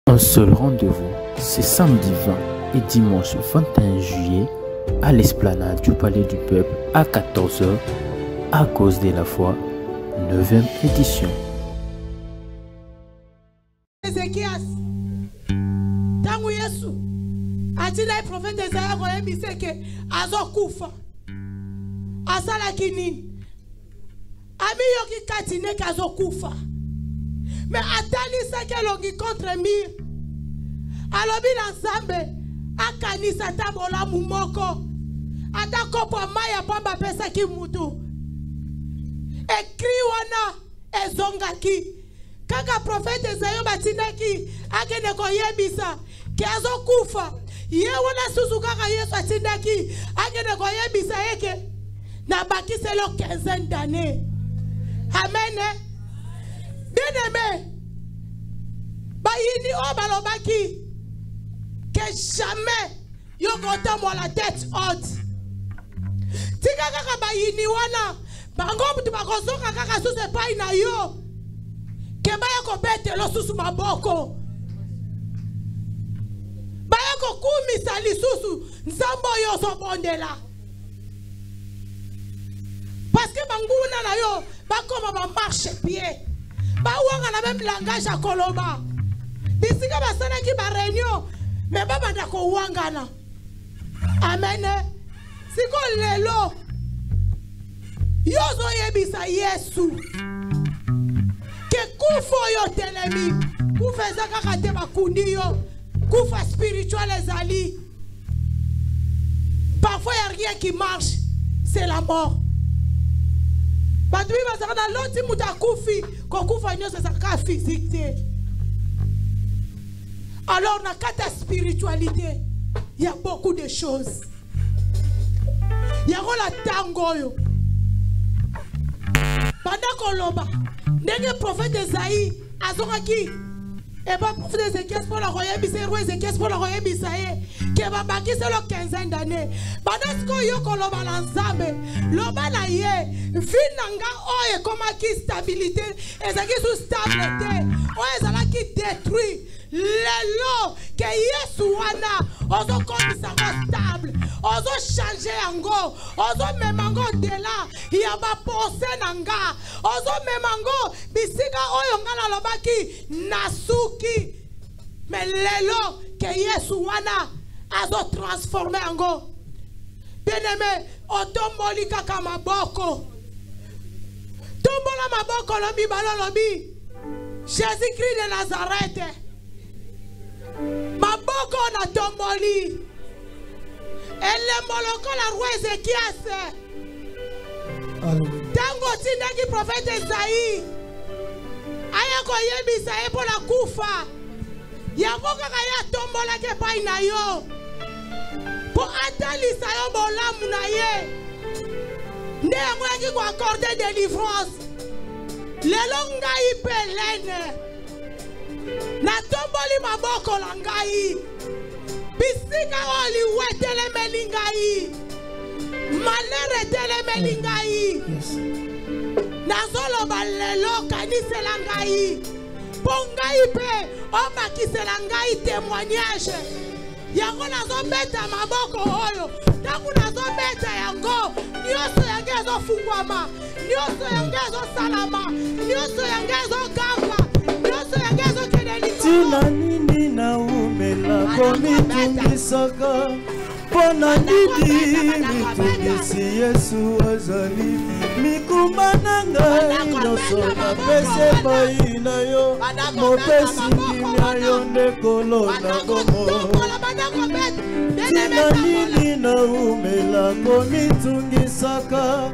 Un seul rendez-vous, c'est samedi 20 et dimanche 21 juillet à l'esplanade du Palais du Peuple à 14 h à cause de la foi, 9e édition. Ézéchias, tangu Yesu atina prophète Esaïa koyebisa ke azokufa asala kinini ami yoki katine kazokufa mais atalisa ke longi contre mire alobi na Nzambe akanisa tabola mumoko atakopo maya pamba pesa ki mutu ekri wana ezongaki kaka prophète Esaïa batinaki akene koyebisa ke azokufa ye wana susu kaka Yesu atindaki akene koyebisa eke na bakise lo 15 d'années. Amen. Bien aimé, bayini o balobaki que jamais yo kota mo la tête haute. Tika kaka bayini wana bango mutu bakozoka kaka susu pai na yo ke baya ko bete lo susu maboko baya ko kumisa lisusu nzambo yo so bondela parce que banguna na yo bakoma ba marche pied ba wanga na même langage à koloba bisika basana ki ba réunion mais baba ndako wangana. Amen. Siko lelo yozo yebisa Yesu ke kufo yo telemi kufeza kaka te bakundi yo kufa spirituel ezali. Parfois il n'y a rien qui marche, c'est la mort. Badui bazana loti mutakufi kokufa nyoso saka physique. Alors dans la spiritualité, il y a beaucoup de choses. Il y a la tango. Pendant qu'on loba, n'est prophète Esaïe, azoraki, et pas prophète Ézéchias pour la royaume Israël, Ézéchias pour la royaume Israël, qui va bâtir c'est le 15 d'années. Pendant ce qu'on y a qu'on loba l'ensemble, loba na ye, finanga oye comme qui stabilité, Ézéchias sous stabilité, oye zala qui détruit. Lelo que Yesu wana ozo komisa stable ozo changer ango ozo memango de là ya ba pensé nanga ozo memango bisika oyo ngala lobaki nasuki mais lelo que Yesu wana azo transformer ango bien-aimé otomboli kaka maboko tombola maboko lobi balolobi Jésus-Christ de Nazareth maboko na tomboli ele moloko la roi Ézéchias tango tindaki prophète Esaïe aya koyebisa ye po la kufa yango kaka ya tombola ke pai na yo po atalisa yo bolamu na ye nde yango yaki ko accorder délivrance lelo ngai pelene na tomboli maboko la ngai bisika oli wetele melingai malere tele melingai nazolo balelo kanisela ngai pongai pe obakisela ngai témoignage yango nazobeta maboko oyo tangu nazobeta yango nyonso yango ezofungwama nyonso yango ezosalama nyonso yango ezogamba nyonso yango ezokende tina nini na umela komitungisaka mpona nini mitungisi Yesu azali mikuma na ngai nyonso napesi epai na yo mopesi kimia yo ndekolo na bomo tina nini na umela komitungisaka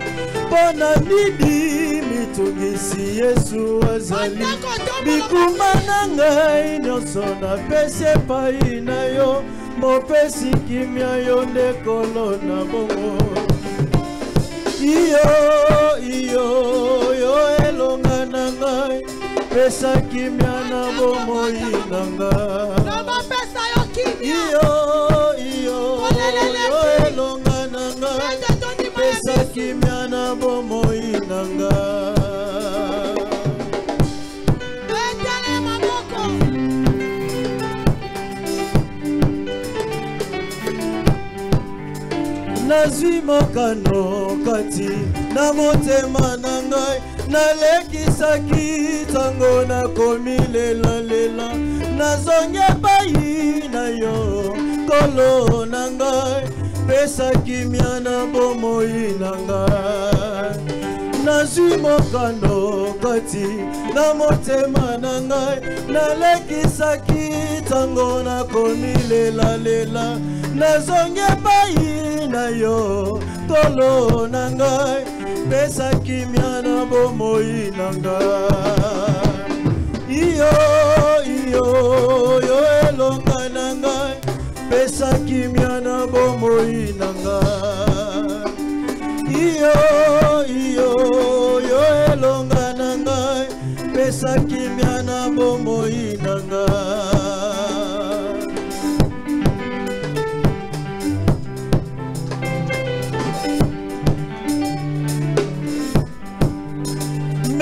mpona nini mitungisi Yesu azali mikuma na ngai nyonso napesi epai na yo mopesi kimia yo ndekolo na bongo iyo yo elonga na ngai pesa kimia na bomoi na ngai iyo yo elonga na ngai pesa kimia na bomoi na ngai nazwi mokano kati na motema na ngai nalekisaki tango nakomi lela nazongi epai na yo kolo na ngai pesa kimia na bomoi na ngai nazwi mokano kati na motema na ngai nalekisaki tango nakomi lela nazongi epai na yo kolo na ngai pesa kimia na bomoi na ngai iyo yo elonga na ngai pesa kimia na bomoi na ngai iyo yo elonga na ngai pesa kimia na bomoi na ngai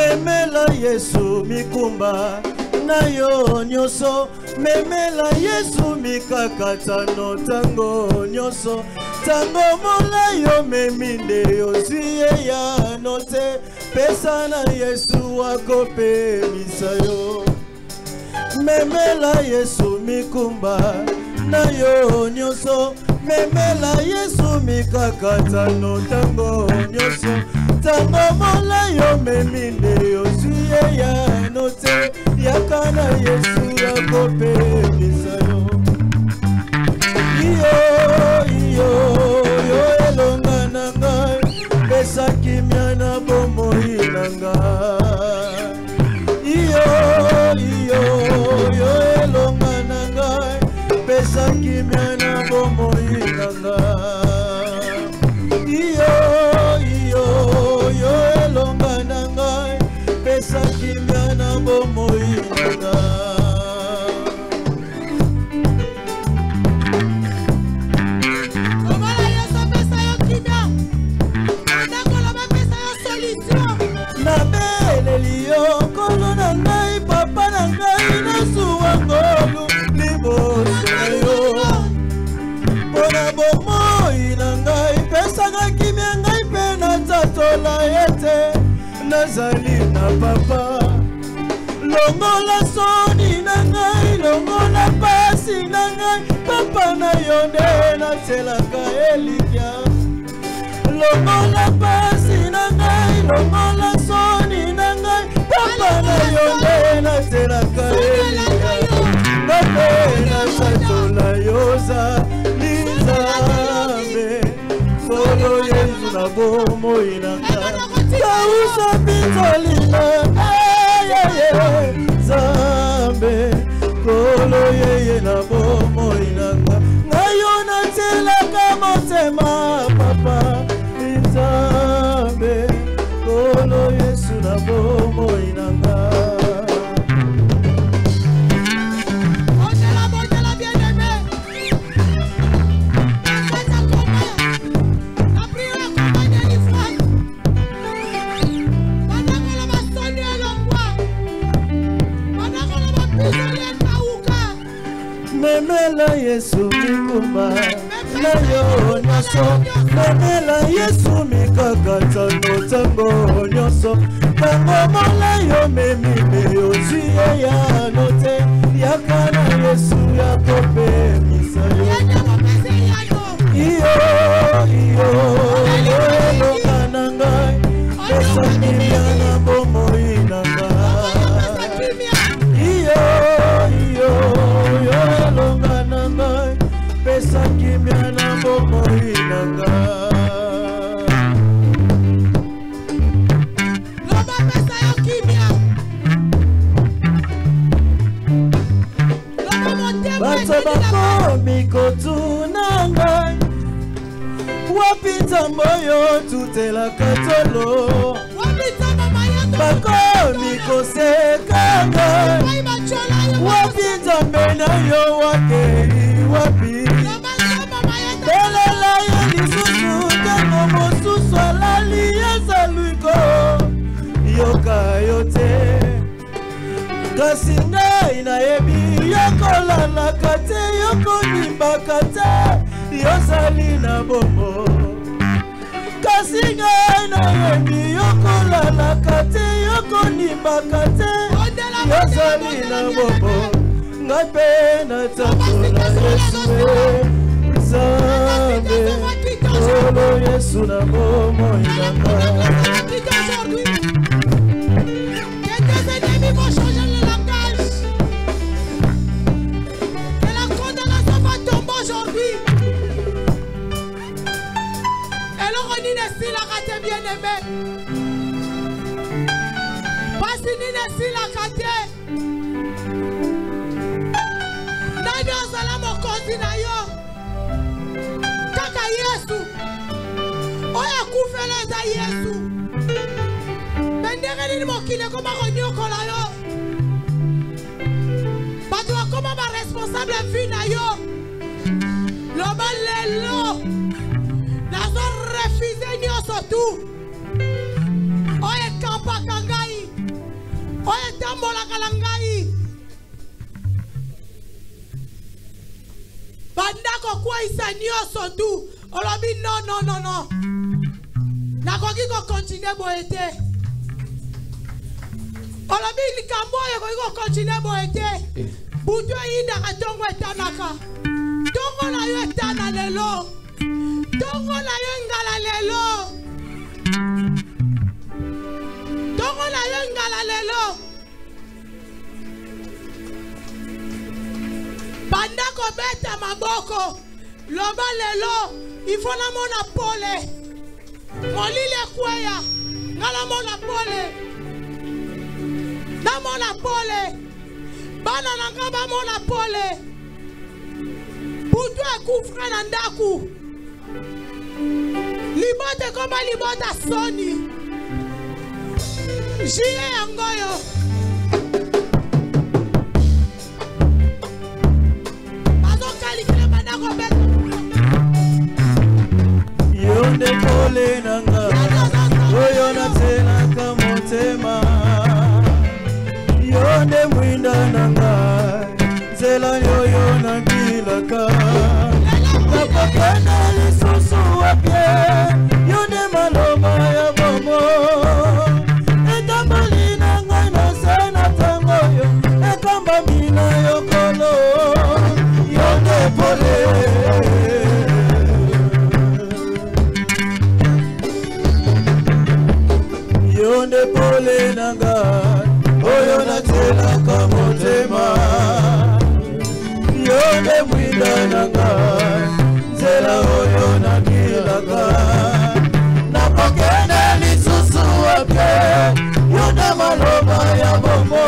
memela Yesu mikumba na yo nyoso memela Yesu mikakatano tango nyoso tango mola yo meminde ozie ya note pesa na Yesu wakope misayo memela Yesu mikumba na yo nyoso memela Yesu mikakatano tango nyoso tango mola yo meminde ozie ya note yakana Yesu yakope misayo iyo yo elonga na ngai pesa kimia na bomoi na ngai iyo yo elonga na ngai pesa kimia na bomoi na ngai iyo yo elonga na ngai pesa kimia na bomoi na ngai nazali na papa longola soni na ngai longola pasi na ngai papa na yo nde natelaka elikya longola pasi na ngai longola soni na ngai papa na yo nde natelaka elikya ngape nasatola yoza nizambe solo Yesu na bomoi na ngai kausa pitolina zambe kolo yeye na bomoi na ngai ngayo natelaka motema papa zambe kolo Yesu na bomoi na ngai memela Yesu mikumba na yo nyoso memela Yesu mikakatano tango nyoso tango mola yo memime ozie ya note yakana Yesu yakope misayo iyo elonga na ngai pesa kimia na bomoi na ngai iyo elonga na ngai pesa kimia na bomoi na ngai loba pesa yo kimia loba motema bato bakomi kotuna ngai wapi nzambo yo tutelaka tolo bakomi koseka ngai wapi nzambe na yo wakei wapi belela ye lisusu ntango mosusu alali ezaluiko yoka yo te kasi ngai nayebi yokolalaka te yokonimbaka te yozali na bombo kasi ngai nayebi yokolalaka te yokonibaka te yozali na bobo ngai mpe natambola Yesu Nzambe olo Yesu na bomoi na ngai. Yesu bendere ni mokile ko ba konyo kola yo bato akoma ba responsable fina yo lo balelo la zo refuser nyonso tu oye kampa kangai oye tambola kalangai bandako kwa isa nyonso tu olobi no nakoki kokontinue boye te olobi likambo oyo ekoki kokontinue boye te butu eyindaka ntongo etanaka ntongo na yo etana lelo ntongo na yo ngala lelo ntongo na yo ngala lelo banda kobeta maboko loba lelo ifo namona pole molile kweya ngala mona pole na mona pole bana nanga ba mona pole butu ekufra na ndaku libote koma libota soni jiye yangoyo bazokalikile bandako beta yonde pole nanga oyo natenaka motema yonde mwinda nanga nzela yoyo nabilaka napakana lisusu wapye yonde maloba ya bomo etamboli nanga nasena tangoyo ekambami na yokolo yonde pole yonde pole nanga oyo natelaka motema yonde mwinda nanga nzela oyo nabilaka napokende lisusu wape yonde maloba ya bomo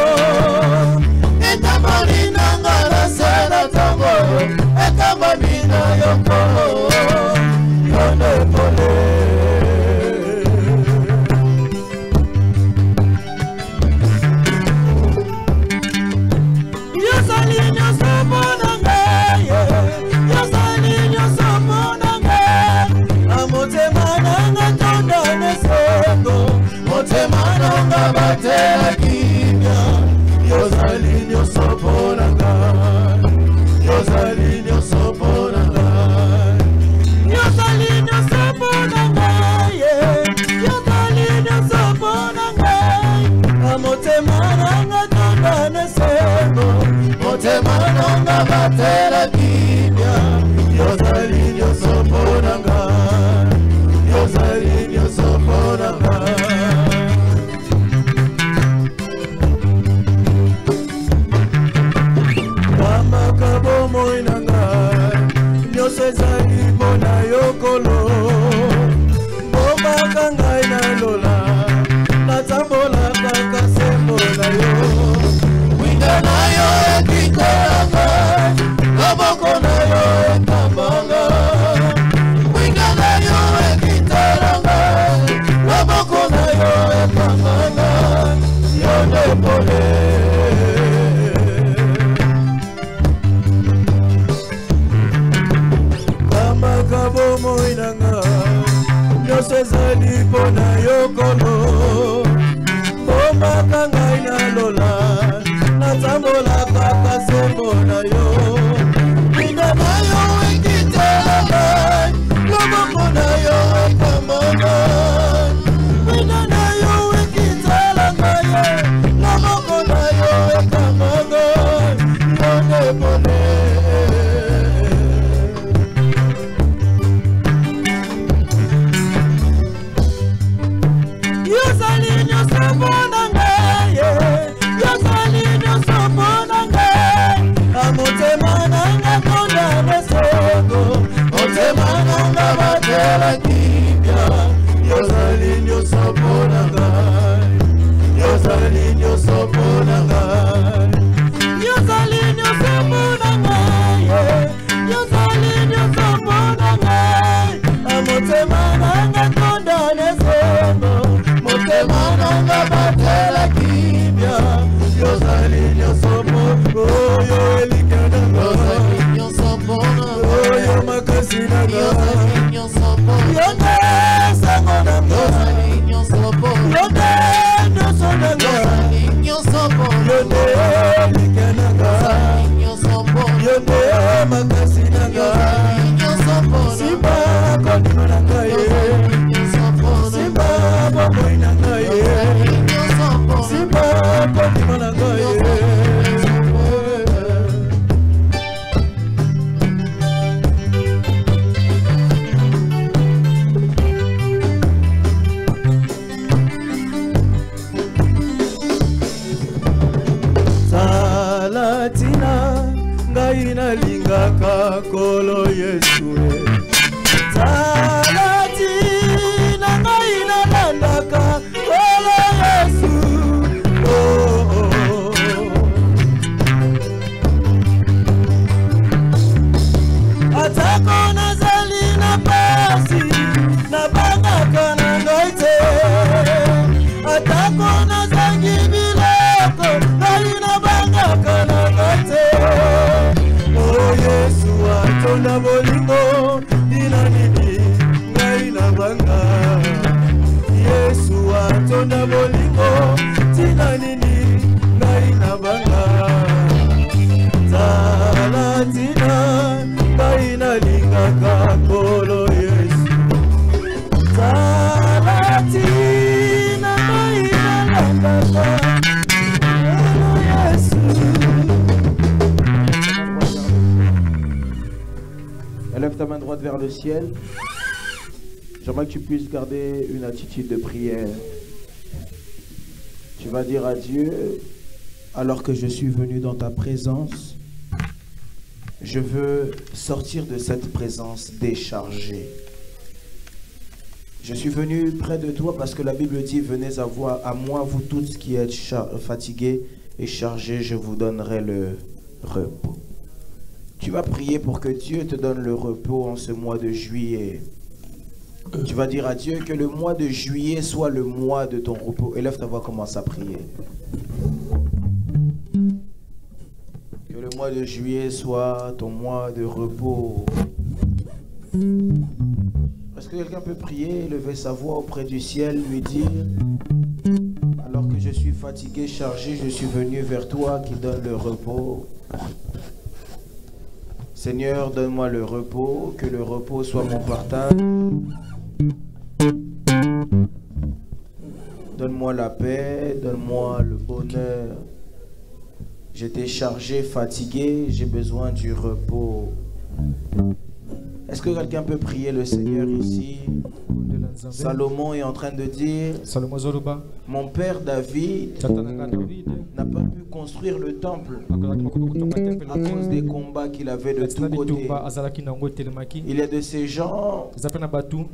etamboli nanga nasela tangoyo ekambami na yokolo yonde pole batela kimya yozali nyonso mpona ngai yozali nyonso mpona ngai yozali nyonso mpona ngai yozali nyonso mpona ngai motema nanga tondana esengo motema nanga batela kimya yozali nyonso mpona ngai yozali nyonso mpona ngai ezali mpona yokolo bomaka ngai na lola natambola kaka sembo na yo winga na yo ekikolanga loboko na yo ekambanga winga na yo ekitalanga loboko na yo ekambanga yonde pole bomo inanga pole. Yozali nyonso mpona ngai, yozali nyonso mpona ngai. Motema nanga kondane soko, motema nanga batela kimia. Yozali nyonso mpona ngai, yozali nyonso mpona ngai. Yozali nyonso mpona ngai, yozali nyonso mpona ngai. Motema nanga kondane soko, motema nanga batela kimia. Yozali nyonso mpona oyo elikana yozali nyonso mpona oyo makasi nanga yozali nyonso mpona yonde sango nanga yozali nyonso mpona yonde nyonso nanga yozali nyonso mpona yonde elikana yozali nyonso mpona yonde makasi nanga yozali nyonso mpona simba kondima nanga yozali nyonso mpona simba bomoi nanga yozali nyonso mpona simba kondima nanga nalingaka kolo Yesu Salati na ngai nalandaka kolo Yesu Atako nazali na pasi na bangaka na ngai te Atako nazangi biloko ngai na bangaka na ngai te Yesu atonda bolingo dina nini ngai na banga Yesu atonda bolingo dina nini ngai na banga Salatina ngai na lingaka kolo Yesu Salatina ngai na lingaka kolo Yesu. Lève ta main droite vers le ciel. J'aimerais que tu puisses garder une attitude de prière. Tu vas dire à Dieu, alors que je suis venu dans ta présence, je veux sortir de cette présence déchargée. Je suis venu près de toi parce que la Bible dit, venez à moi, vous tous qui êtes fatigués et chargés, je vous donnerai le repos. Tu vas prier pour que Dieu te donne le repos en ce mois de juillet. Tu vas dire à Dieu que le mois de juillet soit le mois de ton repos. Élève ta voix, commence à prier. Que le mois de juillet soit ton mois de repos. Est-ce que quelqu'un peut prier, lever sa voix auprès du ciel, lui dire, alors que je suis fatigué, chargé, je suis venu vers toi qui donne le repos. Seigneur, donne-moi le repos, que le repos soit mon partage. Donne-moi la paix, donne-moi le bonheur. J'étais chargé, fatigué, j'ai besoin du repos. Est-ce que quelqu'un peut prier le Seigneur ici? Salomon est en train de dire, mon père David n'a pas pu construire le temple à cause des combats qu'il avait de tous côtés. Il y a de ces gens,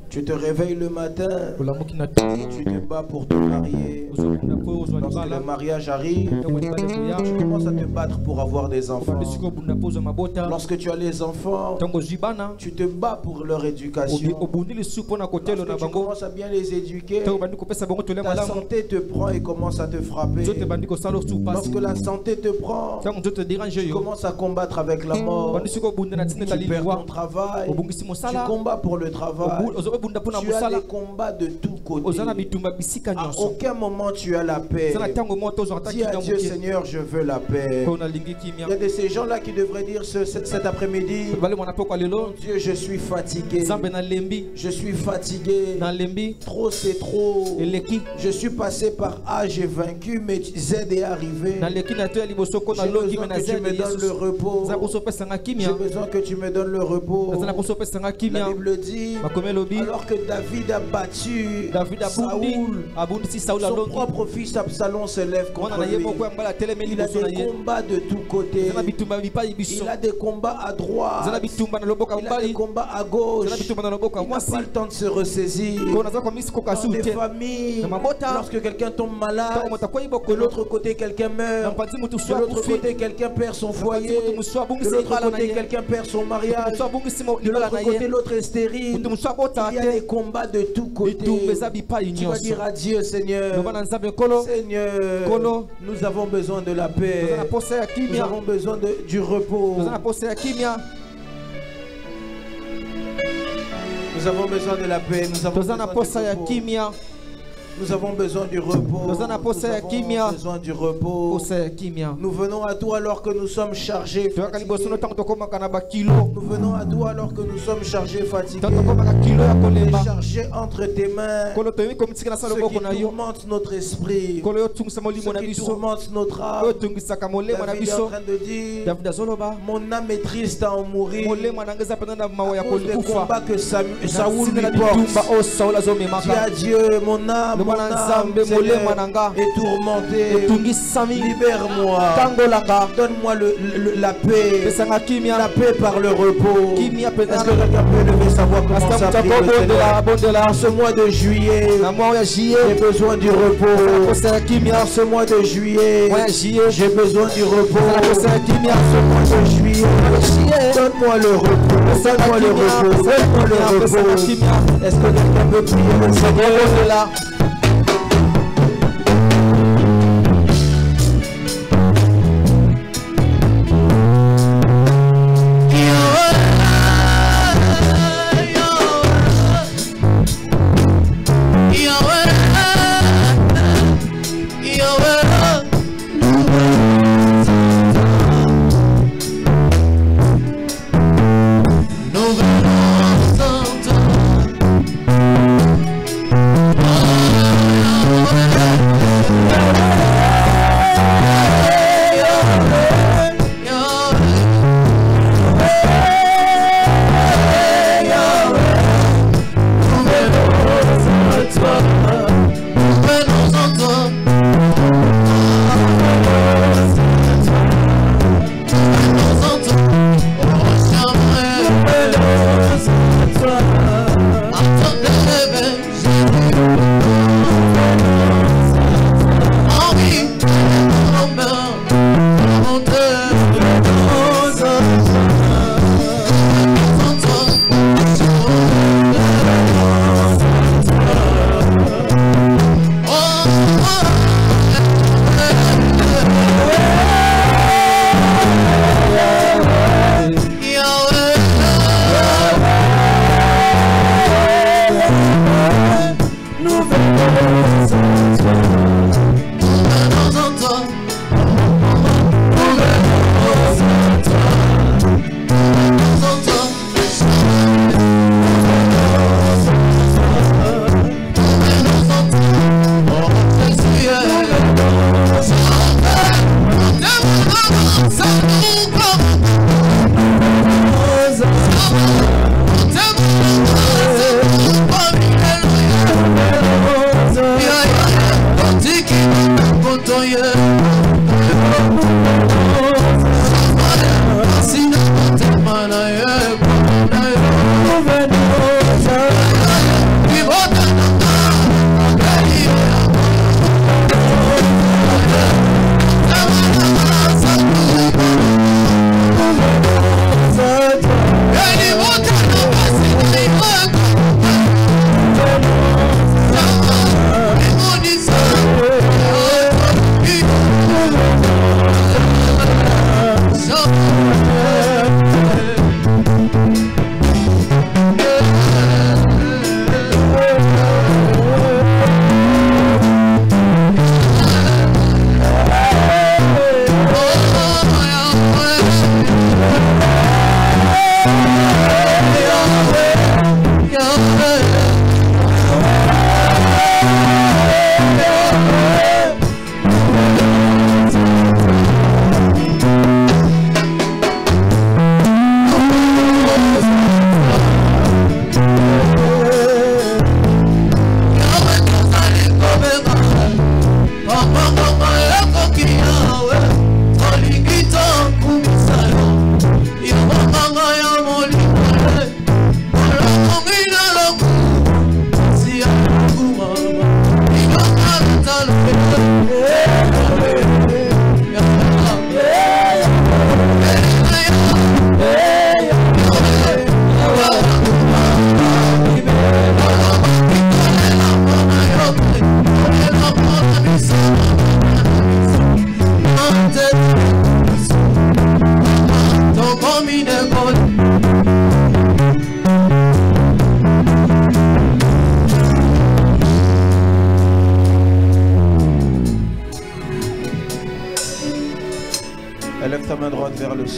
tu te réveilles le matin et tu te bats pour te marier. Lorsque le mariage arrive, tu commences à te battre pour avoir des enfants. Lorsque tu as les enfants, tu te bats pour leur éducation. Lorsque tu commences à bien les éduquer, ta santé te prend et commence à te frapper. Lorsque la santé te prend, tu commences à combattre avec la mort. Tu perds ton travail, tu combats pour le travail. Tu as des combats de tous côtés. À aucun moment tu as la paix. Dis à Dieu, Seigneur, je veux la paix. Il y a de ces gens-là qui devraient dire cet après-midi, Mon Dieu, je suis fatigué. Je suis fatigué. Trop, c'est trop. Je suis passé par A, j'ai vaincu, mais Z est arrivé. J'ai besoin que tu me donnes le repos. J'ai besoin que tu me donnes le repos. La Bible dit, alors que David a battu Saoul, son propre fils Absalom se lève contre lui. Il a des combats de tous côtés. Il a des combats à droite. Il a des combats à gauche. Il n'a pas le temps de se ressaisir. Dans des familles, lorsque quelqu'un tombe malade, de l'autre côté quelqu'un meurt, de l'autre côté quelqu'un perd son foyer, de l'autre côté quelqu'un perd son mariage, de l'autre côté l'autre est stérile. Il y a des combats de tous côtés. Tu vas dire à Dieu, Seigneur, Seigneur, nous avons besoin de la paix. Nous avons besoin du repos. Nous avons besoin de la paix. Nous avons besoin du repos. Nous avons besoin du repos. Nous venons à toi alors que nous sommes chargés. Nous venons à toi alors que nous sommes chargés, fatigués. Chargés entre tes mains. Ce qui tourmente notre esprit. Ce qui tourmente notre âme. David est en train de dire, mon âme est triste à en mourir. À cause des combats que Saoul lui porte. Dis à Dieu, mon âme est tourmentée. Libère-moi. Donne-moi la paix. La paix par le repos. Est-ce que quelqu'un peut lever sa voix, commencer à prier le Seigneur? En ce mois de juillet, j'ai besoin du repos. En ce mois de juillet, j'ai besoin du repos. En ce mois de juillet, donne-moi le repos. Donne-moi le repos. Donne-moi le repos. Est-ce que quelqu'un peut prier le Seigneur? Oh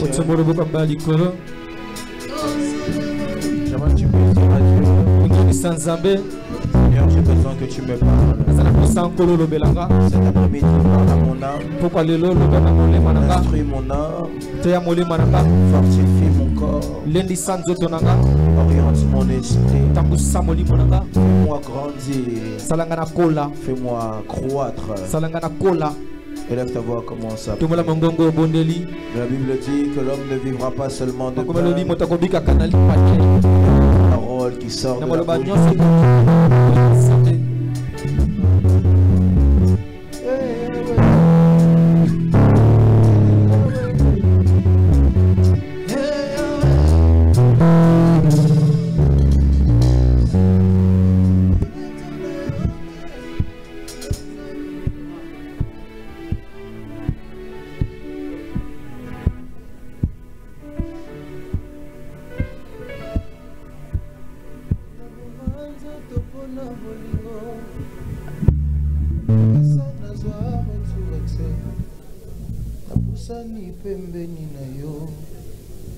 ciel. J'aimerais que tu puisses dire à Dieu, Seigneur, j'ai besoin que tu me parles. Cet après-midi, parle à mon âme. Instruis mon âme. Fortifie mon corps. Oriente mon esprit. Fais-moi grandir. Fais-moi croître. Élève ta voix, commence à prier. La Bible dit que l'homme ne vivra pas seulement de pain. La parole qui sort de la bouche.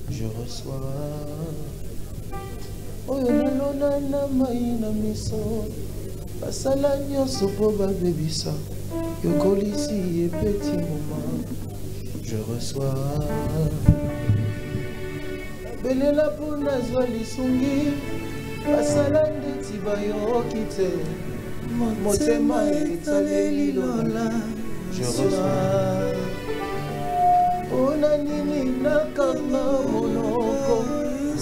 Je reçois oyo nalona na mai na miso basala nyonso po babebisa yokolisi epeti moma. Je reçois belela po nazwa lisungi basala ndeti bayoki te motema etaleli lola. Je reçois ona nini nakanga monoko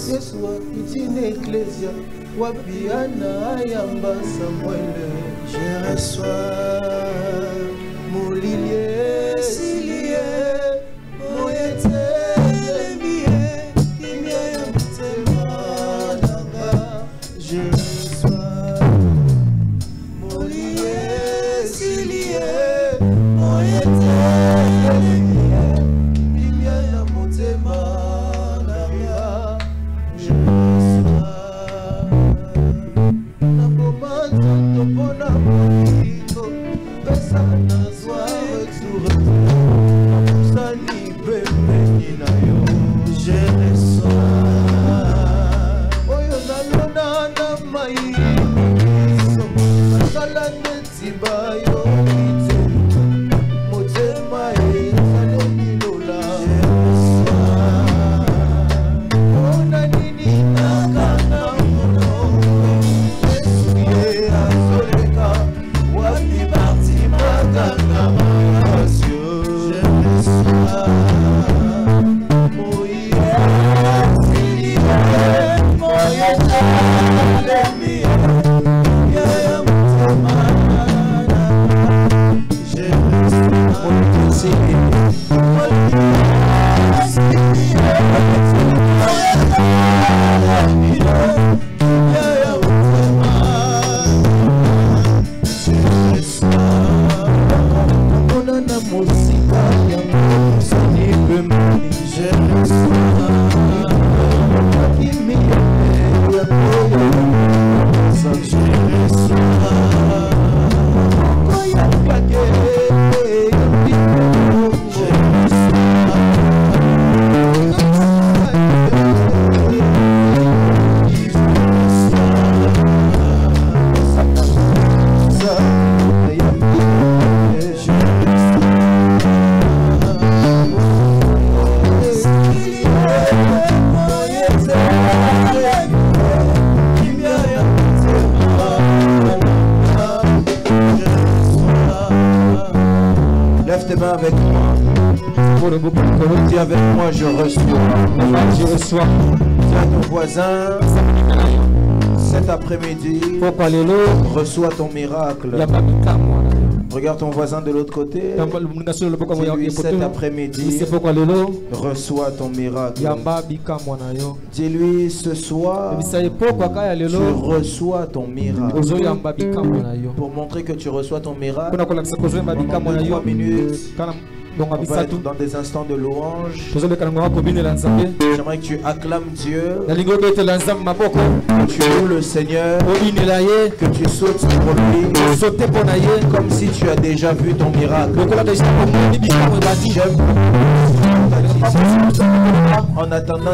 Yesu itine eklesia wapi ana ayamba Samuele. Je reçois molilie silie moyete lemie kimia ya motema nanga. Je reçois molilie silie moyete lemie kimia ya motema nanga. Je reçois na bomando topona molito pesa nazwa retour sani pembeni na yo. Je reçois oyo nalona na mai asala neti bayo ite motema etaleli lola. Je reçois ona nini nakanga monoko Yesu ye azoleka wapi parti makanga makasio. Je reçois moye silie moye talemi yaya motema nanga. Je reçois silie Lève tes mains avec moi. Dis avec moi, je reçois. Je reçois. Dis à ton voisin, cet après-midi, reçois ton miracle. Regarde ton voisin de l'autre côté. Dis-lui, cet après-midi, reçois ton miracle. Dis-lui, ce soir, tu reçois ton miracle. Pour montrer que tu reçois ton miracle, pendant 3 minutes, on va être dans des instants de louange. J'aimerais que tu acclames Dieu, que tu loues le Seigneur, que tu sautes pour lui, comme si tu as déjà vu ton miracle. J'aime ta En attendant,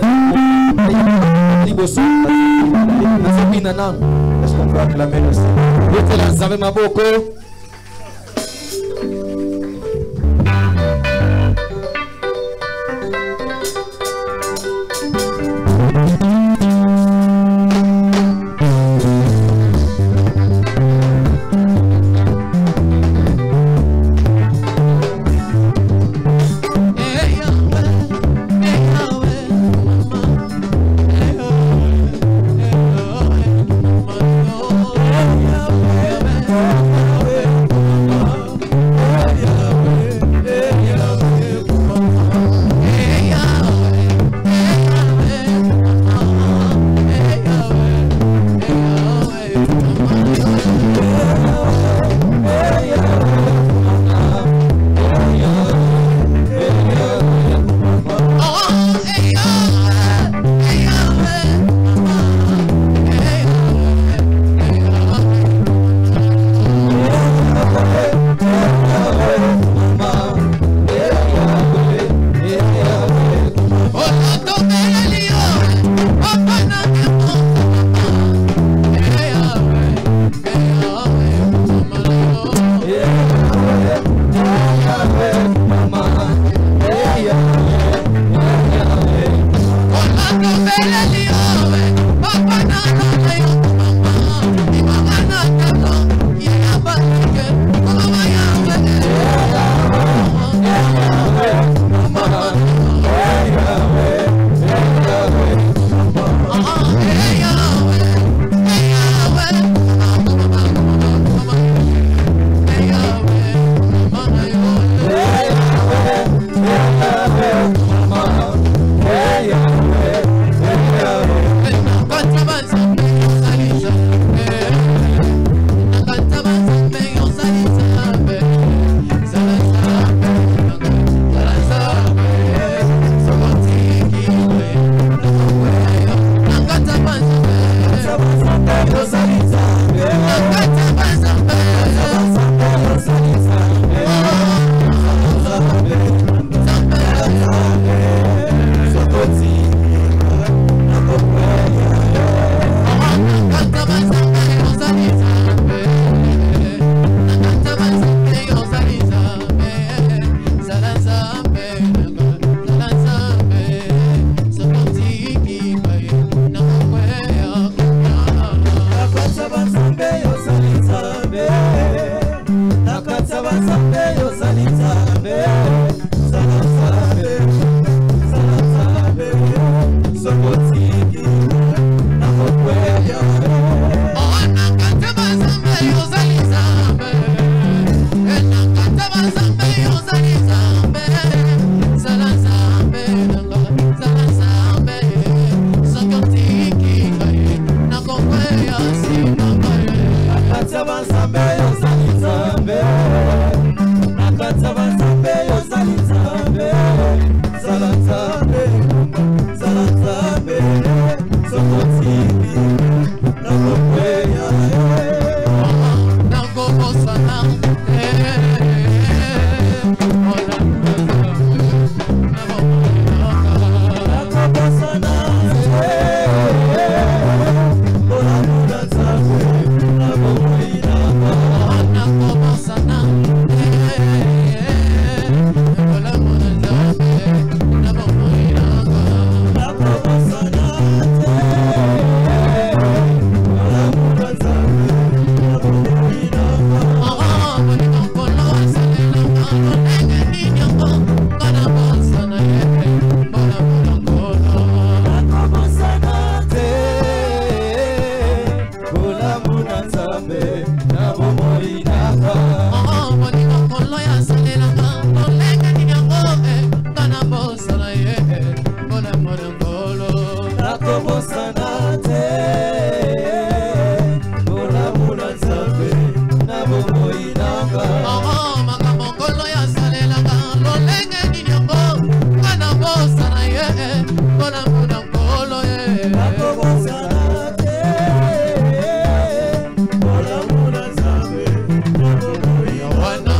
est-ce qu'on peut acclamer le Seigneur? Wana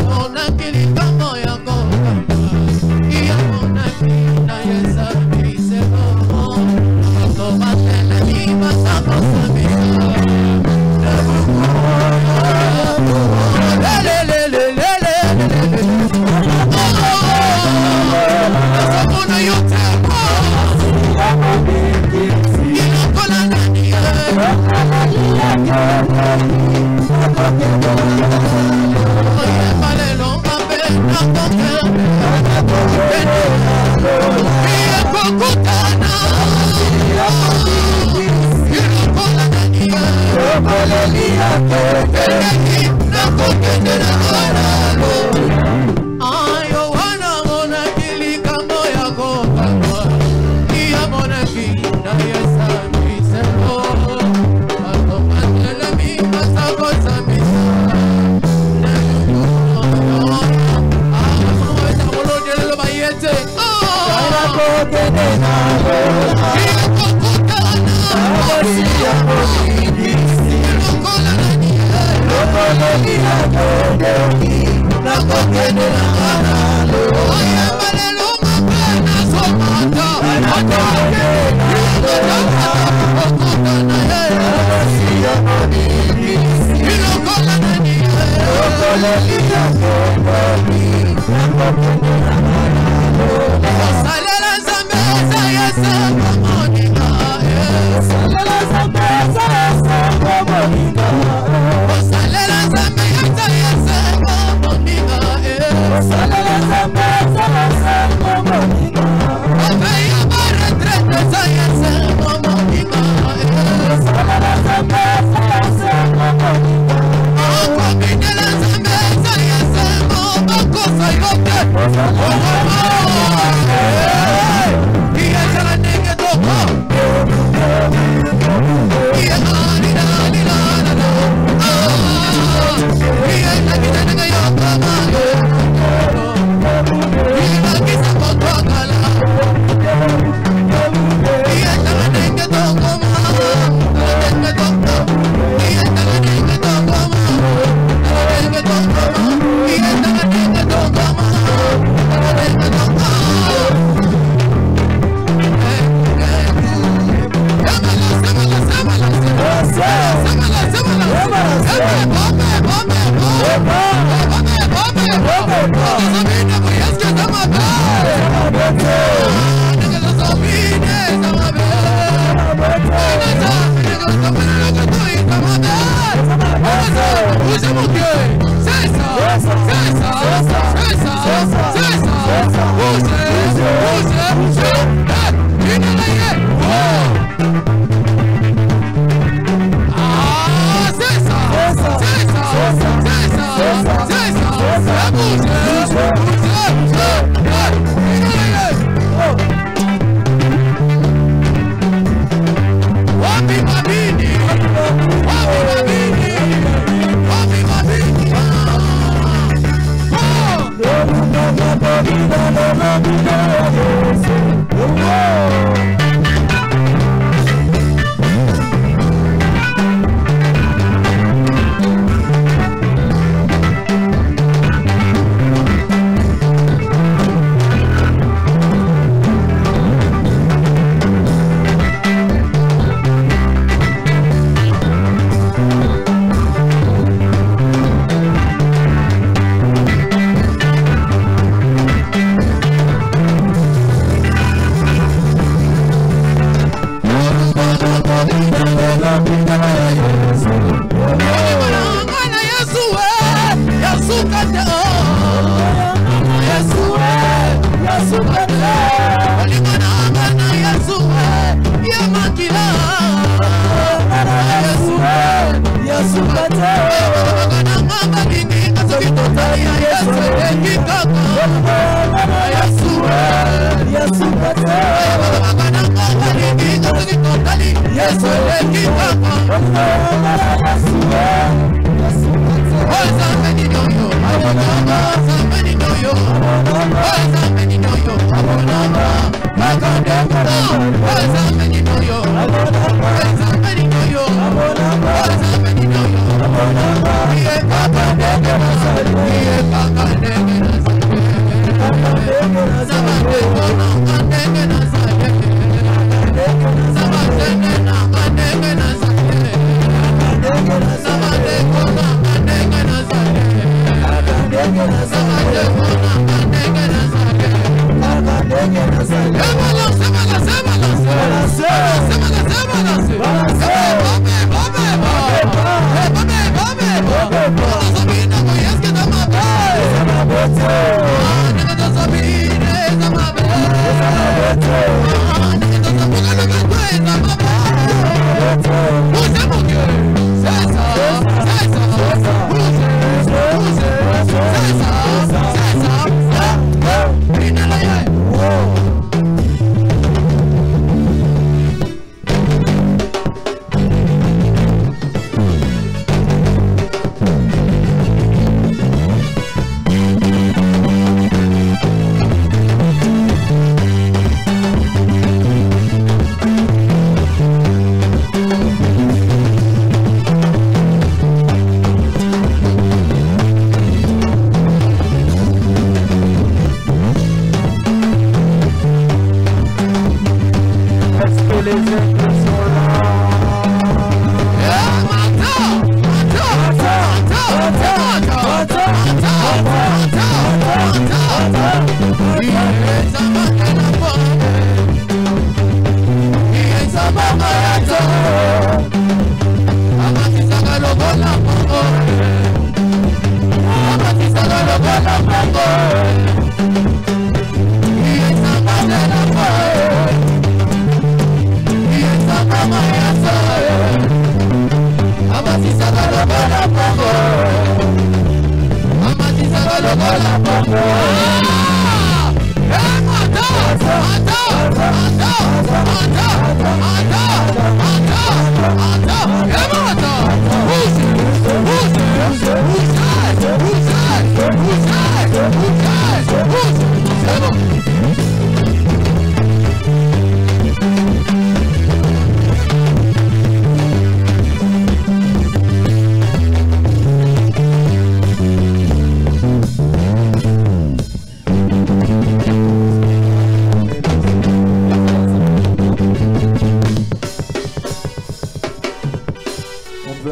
Você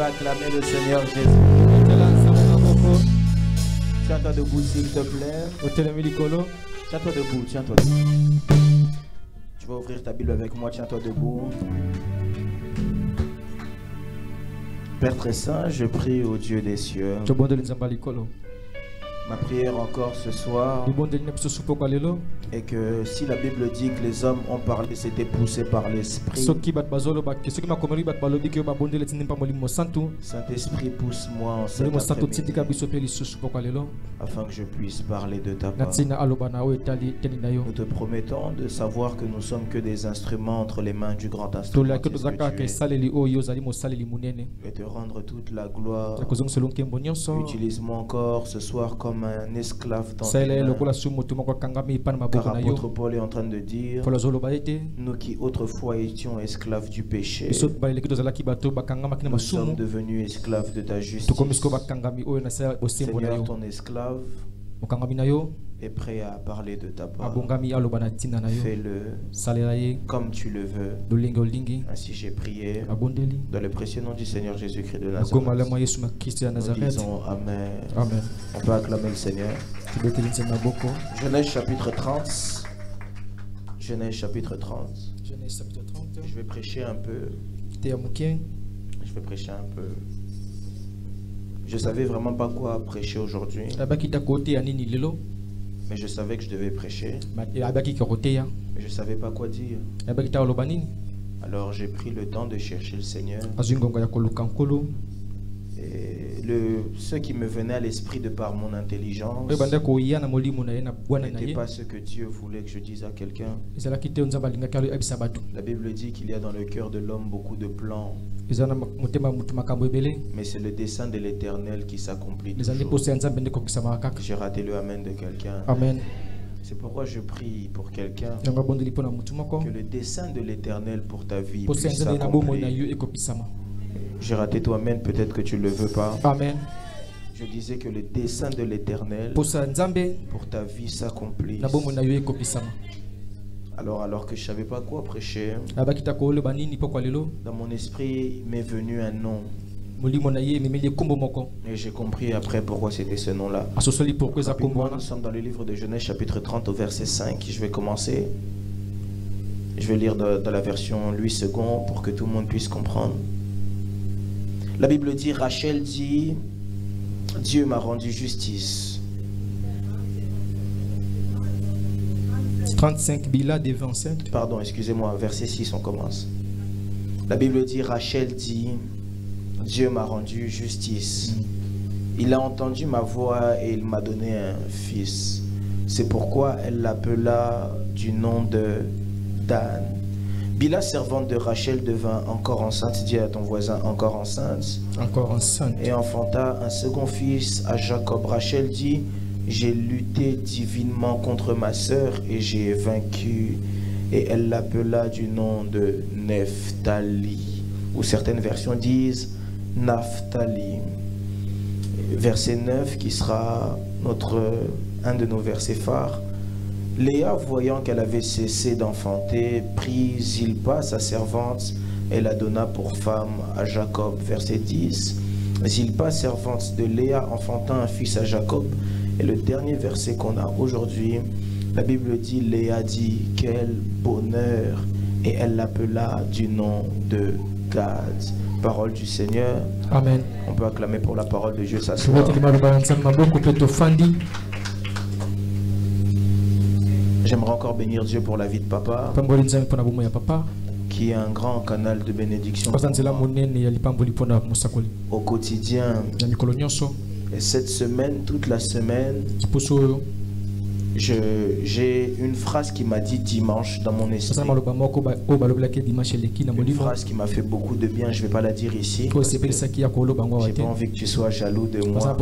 Acclamer le Seigneur Jésus. Tiens-toi debout s'il te plaît. Tiens-toi debout, tiens-toi debout. Tu vas ouvrir ta Bible avec moi, tiens-toi debout. Père très saint, je prie au Dieu des cieux. Ma prière encore ce soir est que si la Bible dit que les hommes ont parlé, c'était poussé par l'Esprit. Saint-Esprit, pousse-moi en cet après-midi afin que je puisse parler de ta part. Nous te promettons de savoir que nous sommes que des instruments entre les mains du grand instrument. Et te rendre toute la gloire. Utilise-moi encore ce soir comme un esclave dans tes mains. Car apôtre Paul est en train de dire, nous qui autrefois étions esclaves du péché, nous sommes devenus esclaves de ta justice. Seigneur, ton esclave est prêt à parler de ta part. Fais-le comme tu le veux. Ainsi j'ai prié dans le précieux nom du Seigneur Jésus-Christ de Nazareth. Nous disons Amen. Amen. On peut acclamer le Seigneur. Genèse chapitre 30. Genèse chapitre 30. Je vais prêcher un peu. Je vais prêcher un peu. Je savais vraiment pas quoi prêcher aujourd'hui. Mais je savais que je devais prêcher. Mais je savais pas quoi dire. Alors j'ai pris le temps de chercher le Seigneur. Et ce qui me venait à l'esprit de par mon intelligence n'était pas ce que Dieu voulait que je dise à quelqu'un. La Bible dit qu'il y a dans le cœur de l'homme beaucoup de plans. Mais c'est le dessein de l'Éternel qui s'accomplit toujours. J'ai raté le Amen de quelqu'un. Amen. C'est pourquoi je prie pour quelqu'un que le dessein de l'Éternel pour ta vie puisse s'accomplir. J'ai raté ton Amen, peut-être que tu ne le veux pas. Amen. Je disais que le dessein de l'Éternel pour ta vie s'accomplit. Alors que je ne savais pas quoi prêcher, dans mon esprit m'est venu un nom. Et j'ai compris après pourquoi c'était ce nom-là. Nous sommes dans le livre de Genèse chapitre 30 au verset 5. Je vais commencer. Je vais lire dans la version Louis II pour que tout le monde puisse comprendre. La Bible dit, Rachel dit, Dieu m'a rendu justice. 35 Bila des 27. Pardon, excusez-moi, verset 6 on commence. La Bible dit, Rachel dit, Dieu m'a rendu justice. Il a entendu ma voix et il m'a donné un fils. C'est pourquoi elle l'appela du nom de Dan. Bila, servante de Rachel, devint encore enceinte. Dis à ton voisin, encore enceinte. Encore enceinte. Et enfanta un second fils à Jacob. Rachel dit, j'ai lutté divinement contre ma sœur et j'ai vaincu. Et elle l'appela du nom de Nephtali. Ou certaines versions disent Naphtali. Verset 9 qui sera un de nos versets phares. Léa, voyant qu'elle avait cessé d'enfanter, prit Zilpa, sa servante, et la donna pour femme à Jacob. Verset 10. Zilpa, servante de Léa, enfanta un fils à Jacob. Et le dernier verset qu'on a aujourd'hui, la Bible dit, Léa dit, quel bonheur, et elle l'appela du nom de Gad. Parole du Seigneur. Amen. On peut acclamer pour la parole de Dieu ce soir. J'aimerais encore bénir Dieu pour la vie de papa, qui est un grand canal de bénédiction au quotidien. Et cette semaine, toute la semaine, j'ai une phrase qui m'a dit dimanche dans mon esprit. Une phrase qui m'a fait beaucoup de bien, je ne vais pas la dire ici. J'ai pas envie que tu sois jaloux de moi.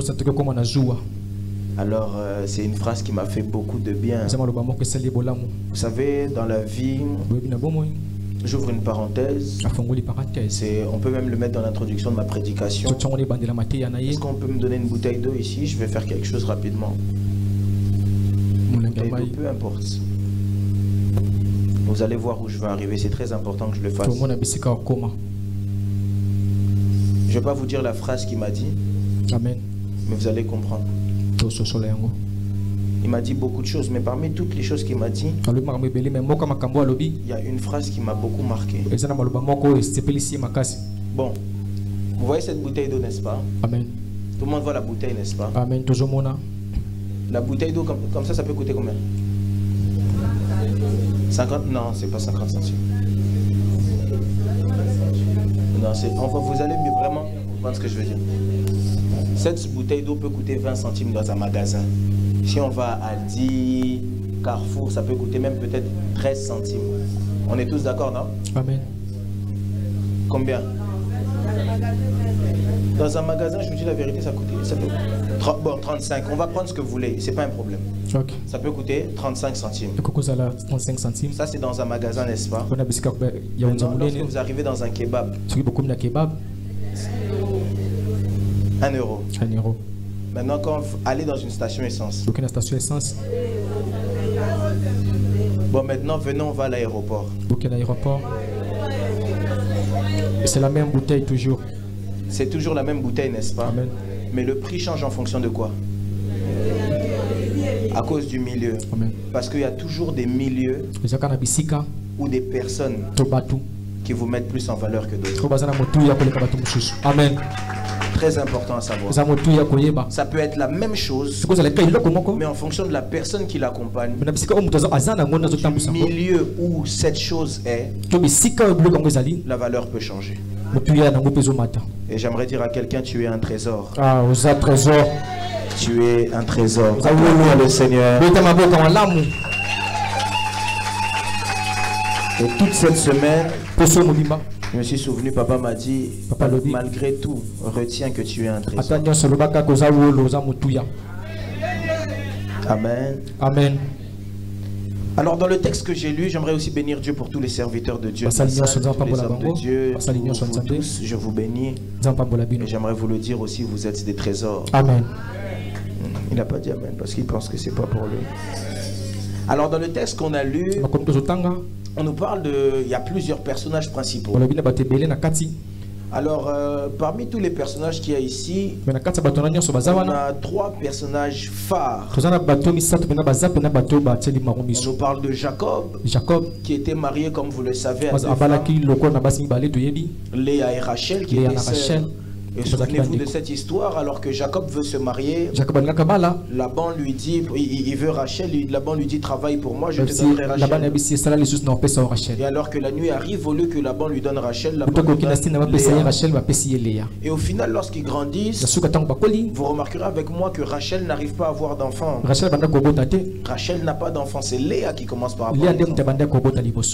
Alors, c'est une phrase qui m'a fait beaucoup de bien. Vous savez, dans la vie, j'ouvre une parenthèse. On peut même le mettre dans l'introduction de ma prédication. Est-ce qu'on peut me donner une bouteille d'eau ici? Je vais faire quelque chose rapidement. Peu importe. Vous allez voir où je vais arriver. C'est très important que je le fasse. Je ne vais pas vous dire la phrase qu'il m'a dit. Amen. Mais vous allez comprendre. Il m'a dit beaucoup de choses, mais parmi toutes les choses qu'il m'a dit, il y a une phrase qui m'a beaucoup marqué. Bon, vous voyez cette bouteille d'eau, n'est-ce pas? Amen. Tout le monde voit la bouteille, n'est-ce pas? Amen. La bouteille d'eau comme ça peut coûter combien? 50? Non, c'est pas 50 centimes. Non, vous allez vraiment comprendre ce que je veux dire. Cette bouteille d'eau peut coûter 20 centimes dans un magasin. Si on va à Aldi, Carrefour, ça peut coûter même peut-être 13 centimes. On est tous d'accord, non? Amen. Combien? Dans un magasin, je vous dis la vérité, ça peut 35. On va prendre ce que vous voulez, c'est pas un problème. Okay. Ça peut coûter 35 centimes. Ça, c'est dans un magasin, n'est-ce pas? Maintenant, lorsque vous arrivez dans un kebab, 1 euro. 1 euro. Maintenant, quand vous allez dans une station essence. Bon, maintenant, venons, on va à l'aéroport. C'est la même bouteille toujours. C'est toujours la même bouteille, n'est-ce pas? Amen. Mais le prix change en fonction de quoi? À cause du milieu. Amen. Parce qu'il y a toujours des milieux ou des personnes qui vous mettent plus en valeur que d'autres. Amen. Très important à savoir. Ça peut être la même chose, mais en fonction de la personne qui l'accompagne, du milieu où cette chose est, la valeur peut changer. Et j'aimerais dire à quelqu'un, tu es un trésor. Ah, vous êtes trésor. Tu es un trésor. Alléluia le Seigneur. Et toute cette semaine, je me suis souvenu, papa m'a dit, malgré tout, retiens que tu es un trésor. Amen. Amen. Alors dans le texte que j'ai lu, j'aimerais aussi bénir Dieu pour tous les serviteurs de Dieu, tous les hommes de Dieu, vous tous, je vous bénis. Et j'aimerais vous le dire aussi, vous êtes des trésors. Amen. Il n'a pas dit amen parce qu'il pense que c'est pas pour lui. Alors dans le texte qu'on a lu, on nous parle de... Il y a plusieurs personnages principaux. Alors, parmi tous les personnages qu'il y a ici, on a 3 personnages phares. On nous parle de Jacob, qui était marié, comme vous le savez, à 2 femmes, Léa et Rachel, qui étaient sœurs. Et souvenez-vous de cette histoire, alors que Jacob veut se marier, Laban lui dit, il veut Rachel, Laban lui dit, travaille pour moi, je te donnerai Rachel. Et alors que la nuit arrive, au lieu que Laban lui donne Rachel, Laban lui donne Léa. Et au final, lorsqu'ils grandissent, vous remarquerez avec moi que Rachel n'arrive pas à avoir d'enfant. Rachel n'a pas d'enfant, c'est Léa qui commence par avoir des enfants.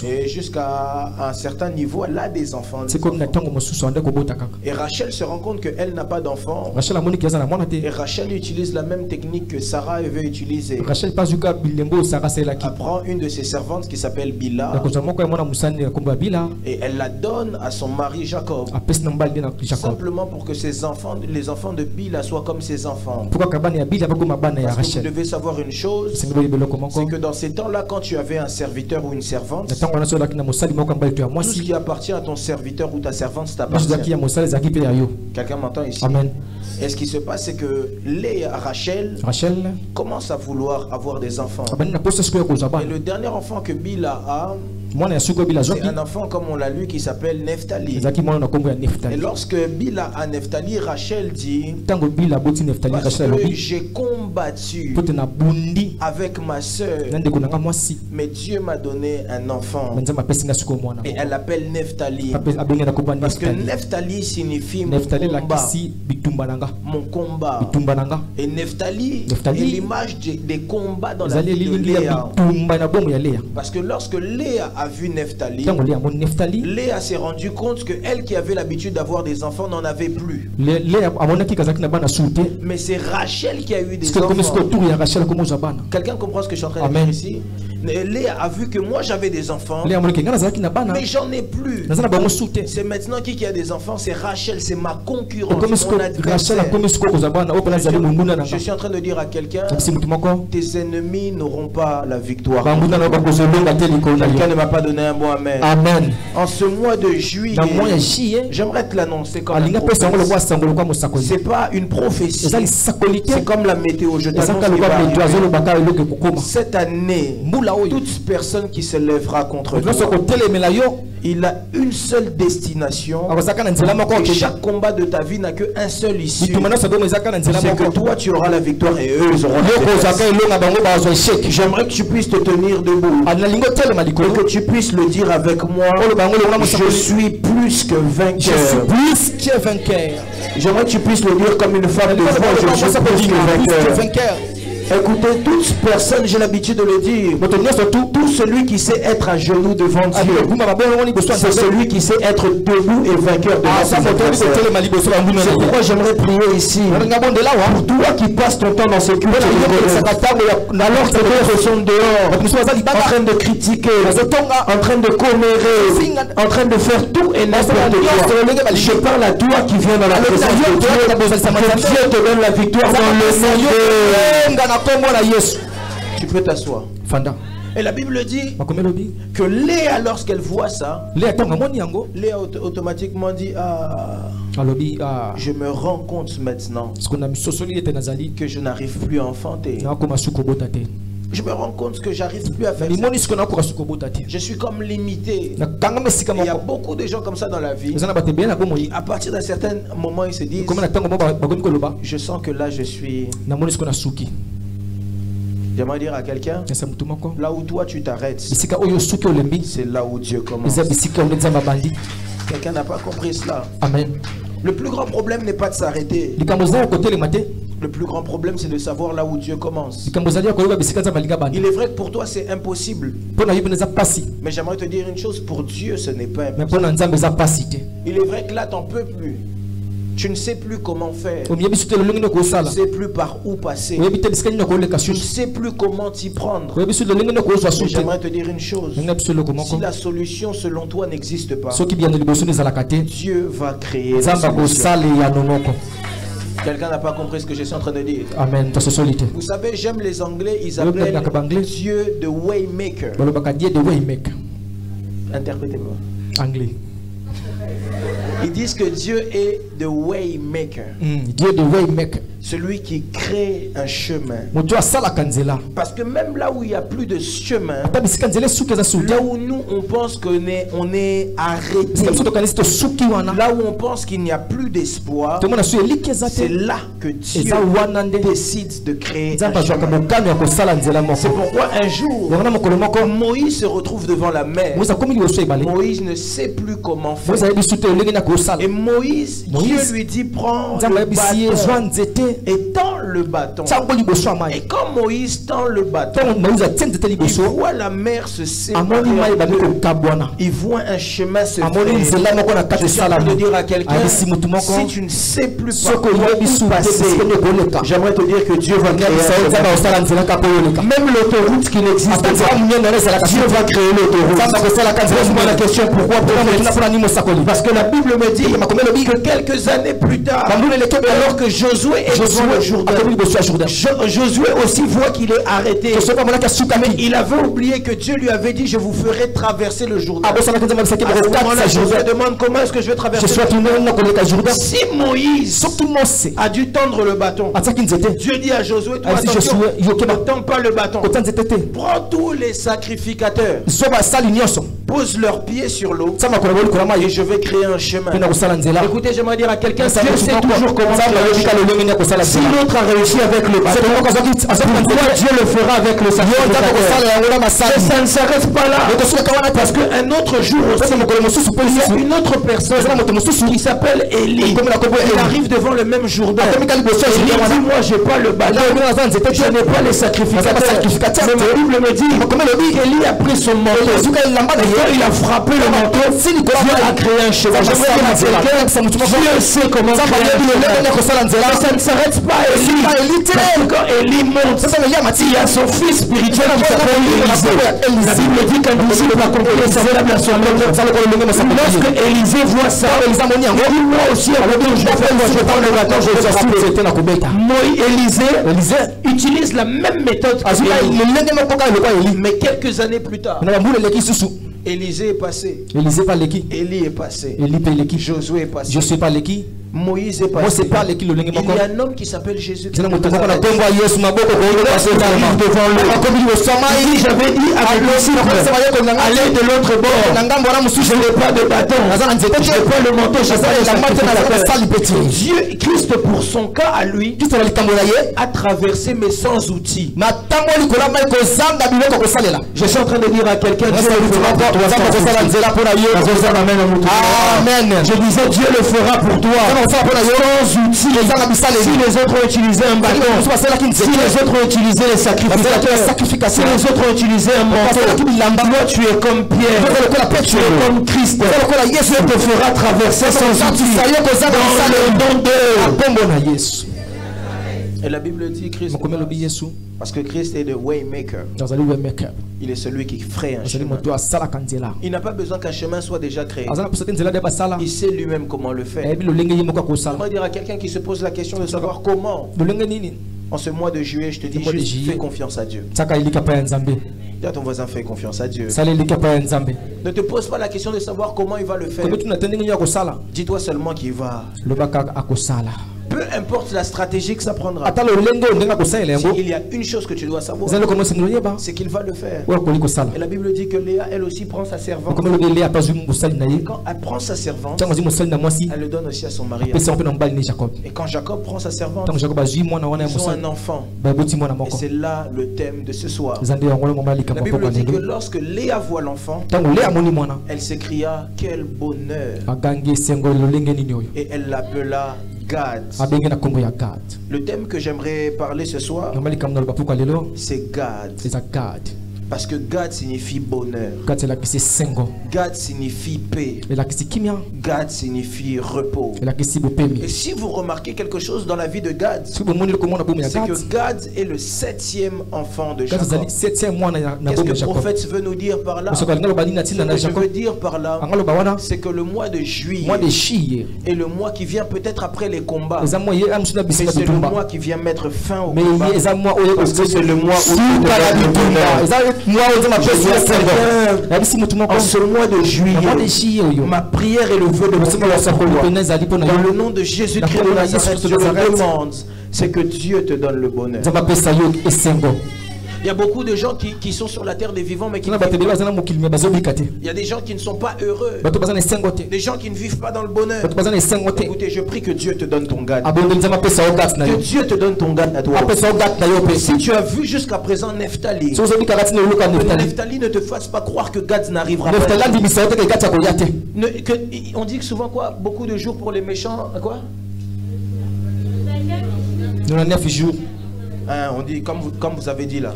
Et jusqu'à un certain niveau, elle a des enfants. Et Rachel se rend compte compte qu'elle n'a pas d'enfant. Et Rachel utilise la même technique que Sarah avait utilisée. Elle prend une de ses servantes qui s'appelle Bila. Et elle la donne à son mari Jacob. Simplement pour que ses enfants, les enfants de Bila soient comme ses enfants. Parce que vous devez savoir une chose, c'est que dans ces temps-là, quand tu avais un serviteur ou une servante, tout ce qui appartient à ton serviteur ou ta servante t'appartient. Quelqu'un m'entend ici? Amen. Et ce qui se passe, c'est que Léa, Rachel commence à vouloir avoir des enfants. Et le dernier enfant que Bila a, c'est un enfant, comme on l'a lu, qui s'appelle Nephtali. Et lorsque Bila a Nephtali, Rachel dit, parce que j'ai combattu avec ma soeur, mais Dieu m'a donné un enfant. Et elle l'appelle Nephtali. Parce que Nephtali signifie mon combat. Mon combat. Et Nephtali est l'image des combats dans la vie de Léa. Parce que lorsque Léa a vu Nephtali, Léa s'est rendu compte que elle qui avait l'habitude d'avoir des enfants n'en avait plus. Mais c'est Rachel qui a eu des enfants. Quelqu'un comprend ce que je suis en train de dire ici? Léa a vu que moi j'avais des enfants, mais j'en ai plus. C'est maintenant qui a des enfants? C'est Rachel, c'est ma concurrente, mon adversaire. Je suis en train de dire à quelqu'un, tes ennemis n'auront pas la victoire. Quelqu'un ne m'a pas donné un bon amen. Amen. En ce mois de juillet, j'aimerais te l'annoncer comme un prophète. C'est pas une prophétie, c'est comme la météo. Je t'annonce cette année, toute personne qui se lèvera contre toi, il a une seule destination. Et chaque combat de ta vie n'a qu'un seul issue. C'est que toi tu auras la victoire et eux ils auront la victoire. J'aimerais que tu puisses te tenir debout et que tu puisses le dire avec moi. Je suis plus que vainqueur. J'aimerais que tu puisses le dire comme une femme de foi. Je suis plus que vainqueur. Écoutez, toute personne, j'ai l'habitude de le dire, tout celui qui sait être à genoux devant Dieu, c'est celui qui sait être debout et vainqueur devant ses adversaires. C'est pourquoi j'aimerais prier ici pour toi qui passes ton temps dans ce culte, alors que d'autres sont dehors, en train de critiquer, en train de commérer, en train de faire tout et n'importe quoi. Je parle à toi qui viens dans la présence de Dieu, que Dieu te donne la victoire dans le nom de... Tu peux t'asseoir. Et la Bible dit que Léa, lorsqu'elle voit ça, Léa automatiquement dit, je me rends compte maintenant que je n'arrive plus à enfanter. Je me rends compte que j'arrive plus à faire ça. Je suis comme limité. Il y a beaucoup de gens comme ça dans la vie. À partir d'un certain moment, ils se disent, je sens que là je suis... J'aimerais dire à quelqu'un, là où toi tu t'arrêtes, c'est là où Dieu commence. Quelqu'un n'a pas compris cela. Amen. Le plus grand problème n'est pas de s'arrêter. Le plus grand problème, c'est de savoir là où Dieu commence. Il est vrai que pour toi c'est impossible, mais j'aimerais te dire une chose, pour Dieu ce n'est pas impossible. Il est vrai que là t'en peux plus. Tu ne sais plus comment faire. Tu ne sais plus par où passer. Tu ne sais plus comment t'y prendre. Mais j'aimerais te dire une chose. Si la solution selon toi n'existe pas, Dieu va créer la solution. Quelqu'un n'a pas compris ce que je suis en train de dire. Amen. Vous savez, j'aime les Anglais, ils appellent Dieu the Waymaker. Interprétez-moi. Anglais. Ils disent que Dieu est the Waymaker. Dieu the Waymaker. Celui qui crée un chemin. Parce que même là où il n'y a plus de chemin, là où nous on pense qu'on est arrêté, là où on pense qu'il n'y a plus d'espoir, c'est là que Dieu décide de créer un chemin. C'est pourquoi un jour, quand Moïse se retrouve devant la mer, Moïse ne sait plus comment faire. Et Moïse, Dieu lui dit, prends le bâton et tends le bâton. Et quand Moïse tend le bâton, il voit la mer se séparer. Il voit un chemin se faire. Je suis en train de dire à quelqu'un, si tu ne sais plus par quoi où passer, j'aimerais te dire que Dieu va créer un chemin. Même l'autoroute qui n'existe pas, Dieu va créer l'autoroute. Pose-moi la question, pourquoi? Parce que la Bible me dit que quelques années plus tard, alors que Josué est devant le Jourdain, Josué aussi voit qu'il est arrêté. Mais il avait oublié que Dieu lui avait dit, je vous ferai traverser le Jourdain. Josué demande, comment est-ce que je vais traverser le Jourdain? Si Moïse a dû tendre le bâton, Dieu dit à Josué, toi attention, ne tends pas le bâton. Prends tous les sacrificateurs, pose leurs pieds sur l'eau et je vais créer un chemin. Écoutez, j'aimerais dire à quelqu'un, Dieu sait toujours comment faire un chemin. Si l'autre a réussi avec le bâton, pourquoi Dieu le fera avec le sacrificateur? Ça ne s'arrête pas là. Parce qu'un autre jour aussi, il y a une autre personne qui s'appelle Élie. Il arrive devant le même Jourdain. Il dit, moi j'ai pas le bâton, je n'ai pas les sacrificateurs. Mais la Bible me dit qu'Élie a pris son manteau. Il a frappé le manteau. Dieu a créé un chemin. Dieu sait comment créer un chemin. Ça ne s'arrête pas à Élie. Parce que quand Élie monte, il y a son fils spirituel qui s'appelle Élisée. La Bible dit qu'un disciple va accomplir semblable à son maître. Lorsque Élisée voit ça, il dit, moi aussi, je prends le bâton, je vais Élisée utilise la même méthode que Élie. Mais quelques années plus tard, Élisée est passé. Élie est passé. Josué est passé. Moïse est passé. Il y a un homme qui s'appelle Jésus. Il arrive devant lui. Il dit, j'avais dit à mes disciples, allez de l'autre bord. Je n'ai pas de bâton. Je n'ai pas le manteau. Je n'ai pas le Dieu, Christ pour son cas à lui, a traversé mais sans outils. Je suis en train de dire à quelqu'un, Dieu le fera pour toi. Amen. Je disais, Dieu le fera pour toi. Sans outils. Si les autres ont utilisé un bâton, si les autres ont utilisé les sacrificateurs, si les autres ont utilisé un manteau, toi tu es comme Pierre, tu es comme Christ. Dieu te fera traverser sans outils dans le nom de Jésus. Et la Bible dit Christ, parce que Christ est le waymaker. Il est celui qui ferait un chemin. Il n'a pas besoin qu'un chemin soit déjà créé. Il sait lui-même comment le faire. On va dire à quelqu'un qui se pose la question de savoir comment. En ce mois de juillet, je te dis juste fais confiance à Dieu. Dis à ton voisin, fais confiance à Dieu. Ne te pose pas la question de savoir comment il va le faire. Dis-toi seulement qu'il va. Peu importe la stratégie que ça prendra. Il y a une chose que tu dois savoir, c'est qu'il va le faire. Et la Bible dit que Léa, elle aussi prend sa servante. Et quand elle prend sa servante, elle le donne aussi à son mari. Et quand Jacob prend sa servante, ils ont un enfant. Et c'est là le thème de ce soir. La Bible dit que lorsque Léa voit l'enfant, elle s'écria, quel bonheur. Et elle l'appela Gad. Le thème que j'aimerais parler ce soir, c'est Gad. Parce que Gad signifie bonheur. Gad signifie paix. Gad signifie repos. Et si vous remarquez quelque chose dans la vie de Gad, c'est que Gad est le 7e enfant de Jacob. Qu'est-ce que le prophète veut nous dire par là? Ce que je veux dire par là, c'est que le mois de juillet est le mois qui vient peut-être après les combats. Mais c'est le mois qui vient mettre fin au combat. Parce que c'est le mois où tout le bonheur. En ce mois de juillet, ma prière et le vœu de mon cœur, dans le nom de Jésus-Christ de Nazareth, je le demande, c'est que Dieu te donne le bonheur. Il y a beaucoup de gens qui sont sur la terre des vivants, mais qui ne vivent pas. Il y a des gens qui ne sont pas heureux. Des gens qui ne vivent pas dans le bonheur. Écoutez, je prie que Dieu te donne ton Gad. Que Dieu te donne ton Gad à toi. Si tu as vu jusqu'à présent Nephtali, que Nephtali ne te fasse pas croire que Gad n'arrivera pas. On dit que souvent quoi? Beaucoup de jours pour les méchants, quoi? 9 jours. Hein, on dit, comme vous avez dit là.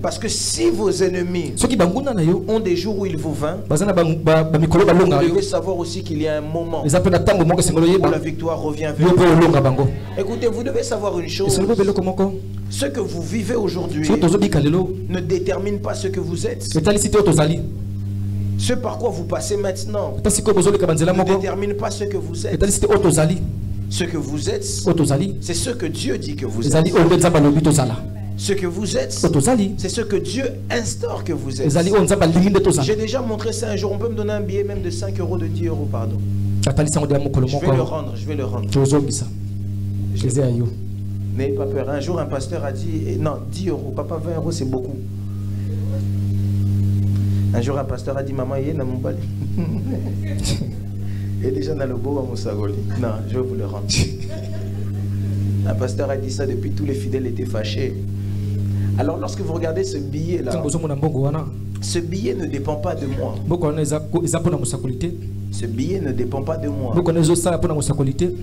Parce que si vos ennemis ont des jours où ils vous vainquent, vous devez savoir aussi qu'il y a un moment où la victoire revient vers vous. Écoutez, vous devez savoir une chose. Ce que vous vivez aujourd'hui ne détermine pas ce que vous êtes. Ce par quoi vous passez maintenant ne détermine pas ce que vous êtes. Ce que vous êtes, c'est ce que Dieu dit que vous êtes. Ce que vous êtes, c'est ce que Dieu instaure que vous êtes. J'ai déjà montré ça un jour. On peut me donner un billet même de 5 euros, de 10 euros, pardon. Je vais le rendre, je vais le rendre. N'ayez pas peur. Un jour, un pasteur a dit, non, 10 euros, papa, 20 euros, c'est beaucoup. Un jour, un pasteur a dit, maman, il y a mon bal. Et déjà dans le beau à Moussagoli. Non, je vais vous le rendre. Un pasteur a dit ça depuis, tous les fidèles étaient fâchés. Alors lorsque vous regardez ce billet là, ce billet ne dépend pas de moi. Ce billet ne dépend pas de moi.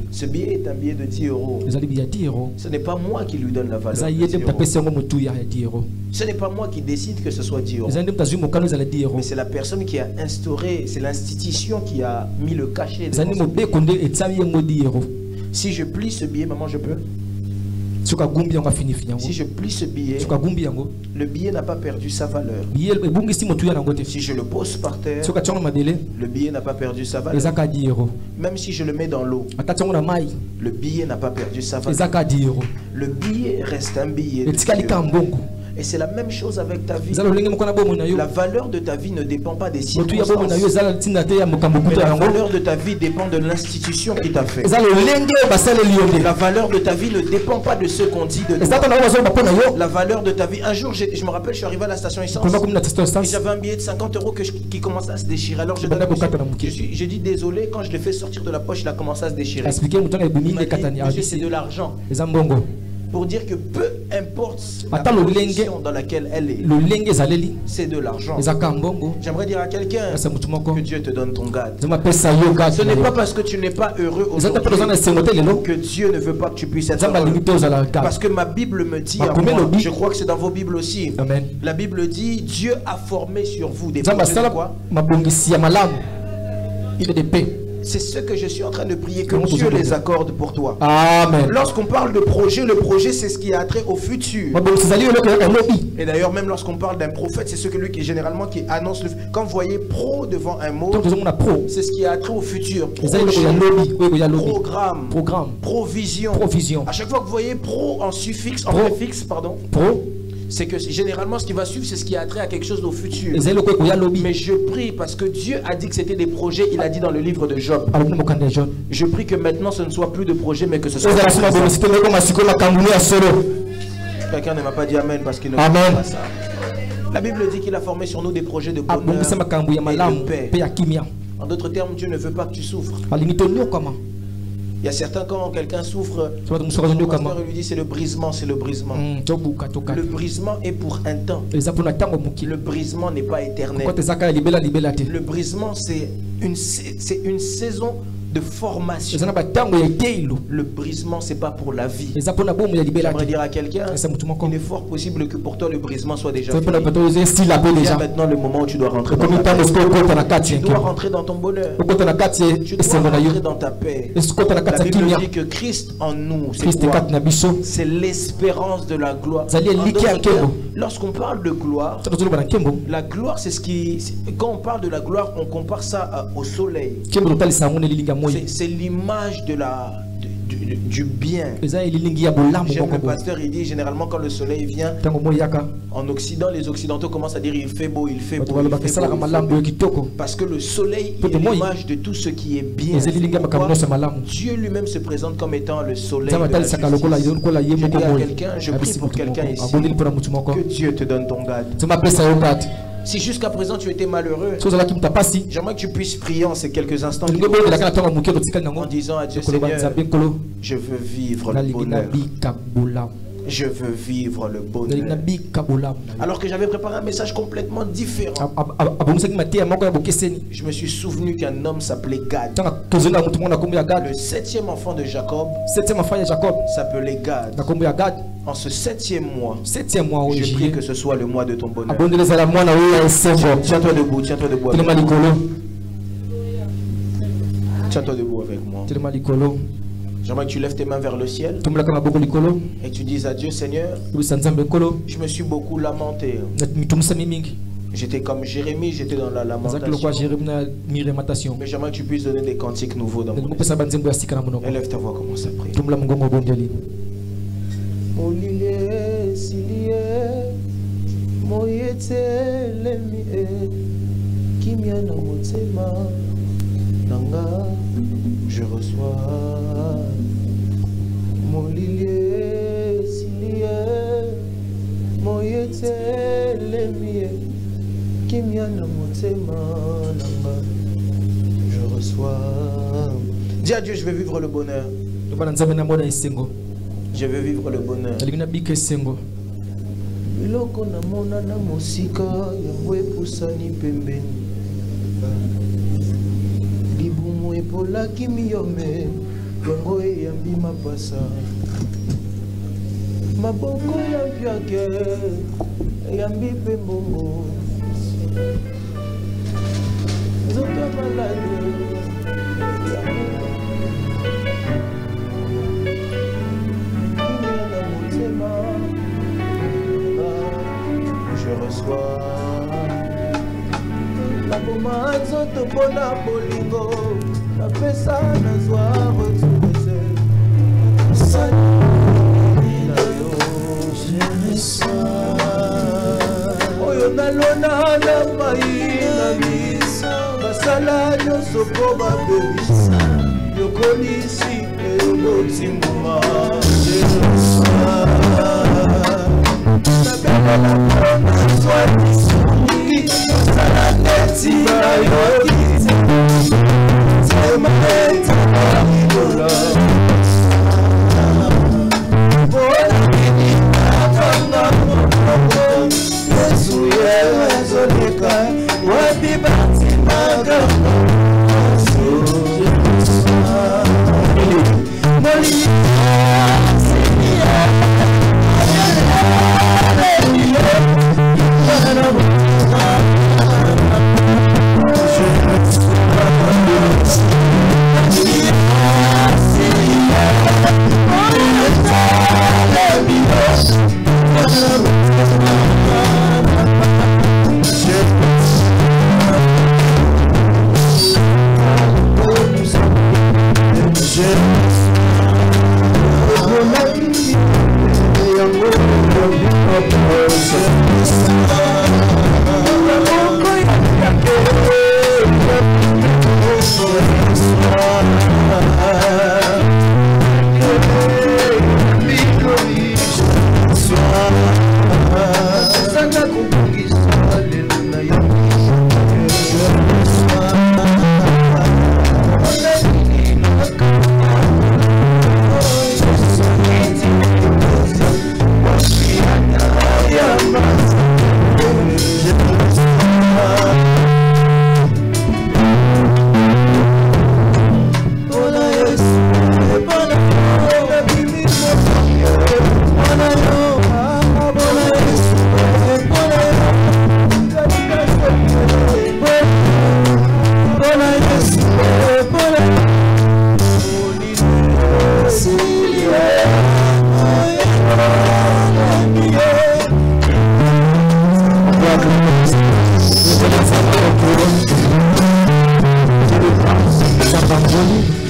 Ce billet est un billet de 10 euros. Ce n'est pas moi qui lui donne la valeur de 10 euros. Ce n'est pas moi qui décide que ce soit 10 euros. Mais c'est la personne qui a instauré, c'est l'institution qui a mis le cachet. Si je plie ce billet, maman, je peux? Si je plie ce billet, le billet n'a pas perdu sa valeur. Si je le pose par terre, le billet n'a pas perdu sa valeur. Même si je le mets dans l'eau, le billet n'a pas perdu sa valeur. Le billet reste un billet. Et c'est la même chose avec ta vie. La valeur de ta vie ne dépend pas des circonstances. Mais la valeur de ta vie dépend de l'institution qui t'a fait. La valeur de ta vie ne dépend pas de ce qu'on dit de toi. La valeur de ta vie. Un jour, je me rappelle, je suis arrivé à la station essence. Et j'avais un billet de 50 euros qui commençait à se déchirer. Alors j'ai dit désolé, quand je l'ai fait sortir de la poche, il a commencé à se déchirer. Monsieur, c'est de l'argent. Pour dire que peu importe la position dans laquelle elle est, c'est de l'argent. J'aimerais dire à quelqu'un que Dieu te donne ton gade. Ce n'est pas parce que tu n'es pas heureux aujourd'hui que Dieu ne veut pas que tu puisses être heureux. Parce que ma Bible me dit, je crois que c'est dans vos Bibles aussi, la Bible dit, Dieu a formé sur vous des projets de quoi? De paix. C'est ce que je suis en train de prier, que Dieu les accorde pour toi. Amen. Lorsqu'on parle de projet, le projet c'est ce qui a trait au futur. Et d'ailleurs même lorsqu'on parle d'un prophète, c'est ce que lui qui généralement qui annonce le futur. Quand vous voyez pro devant un mot, c'est ce qui a trait au futur. Programme, provision. À chaque fois que vous voyez pro en suffixe, en préfixe, pardon. C'est que généralement ce qui va suivre, c'est ce qui a trait à quelque chose au futur. Mais je prie parce que Dieu a dit que c'était des projets, il a dit dans le livre de Job. Je prie que maintenant ce ne soit plus de projets, mais que ce soit... Quelqu'un ne m'a pas dit Amen parce qu'il ne comprend pas ça. La Bible dit qu'il a formé sur nous des projets de bonheur et de paix. En d'autres termes, Dieu ne veut pas que tu souffres. Il y a certains, quand quelqu'un souffre, le pasteur lui dit c'est le brisement, c'est le brisement. Le brisement est pour un temps. Le brisement n'est pas éternel. Le brisement, c'est une saison de formation. Le brisement, c'est pas pour la vie. J'aimerais dire à quelqu'un, il est fort possible que pour toi le brisement soit déjà fini. Il y a maintenant le moment où tu dois rentrer dans ta paix. Tu dois rentrer dans ton bonheur. Tu dois rentrer dans ta paix. La Bible dit que Christ en nous, c'est quoi? C'est l'espérance de la gloire. Lorsqu'on parle de gloire, la gloire, c'est ce qui... Quand on parle de la gloire, on compare ça au soleil. C'est l'image de du bien. J'aime le pasteur, il dit généralement quand le soleil vient en Occident, les Occidentaux commencent à dire il fait beau, il fait beau, il fait beau. Parce que le soleil est l'image de tout ce qui est bien. Dieu lui-même se présente comme étant le soleil de la justice. Je dis à quelqu'un, je prie pour quelqu'un ici, que Dieu te donne ton gade. Si jusqu'à présent tu étais malheureux, j'aimerais que tu puisses prier en ces quelques instants en disant à Dieu, Seigneur, je veux vivre le bonheur. Je veux vivre le bonheur. Alors que j'avais préparé un message complètement différent. Je me suis souvenu qu'un homme s'appelait Gad. Le 7e enfant de Jacob s'appelait Gad. En ce 7e mois, je prie que ce soit le mois de ton bonheur. Tiens-toi debout, tiens-toi debout avec moi. Tiens-toi debout avec moi. J'aimerais que tu lèves tes mains vers le ciel et tu dises à Dieu, Seigneur, je me suis beaucoup lamenté. J'étais comme Jérémie, j'étais dans la lamentation. Mais j'aimerais que tu puisses donner des cantiques nouveaux dans mon esprit. Élève ta voix, commence à prier. Je reçois mon lilier, silier, mon yetelemie, kimiana motema nanga. Je reçois. Dis à Dieu, je vais vivre le bonheur. Je veux vivre le bonheur. Biloko na mona na mosika yango epusani pembeni. Libumu epolaki miyome yango eyambi mapasa. Maboko ya mpiake eyambi pe mbongo. Nzoto malade je reçois la boma nzoto mpona bolingo napesa nazwa retourese salinayo je reçois oyo nalona na mai na misa basala nyonso mpo babebisa yokolisi eyokotimuma je reçois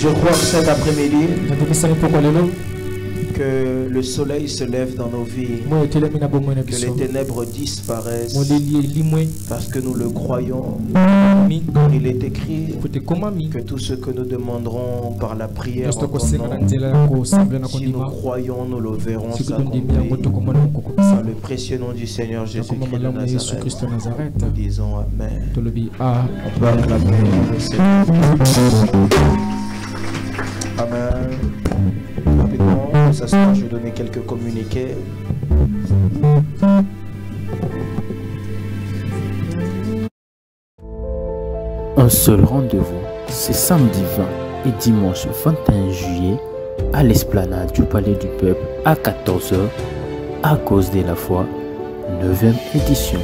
Je crois que cet après-midi, que le soleil se lève dans nos vies, que les ténèbres disparaissent, parce que nous le croyons. Il est écrit que tout ce que nous demanderons par la prière en ton nom, si nous croyons, nous le verrons s'accomplir. Par le précieux nom du Seigneur Jésus-Christ de Nazareth, nous disons Amen. On peut acclamer le Seigneur. Amen. Rapidement, s'asseoir, je vais donner quelques communiqués. Un seul rendez-vous, c'est samedi 20 et dimanche 21 juillet à l'esplanade du Palais du Peuple à 14 h à cause de la foi, 9e édition.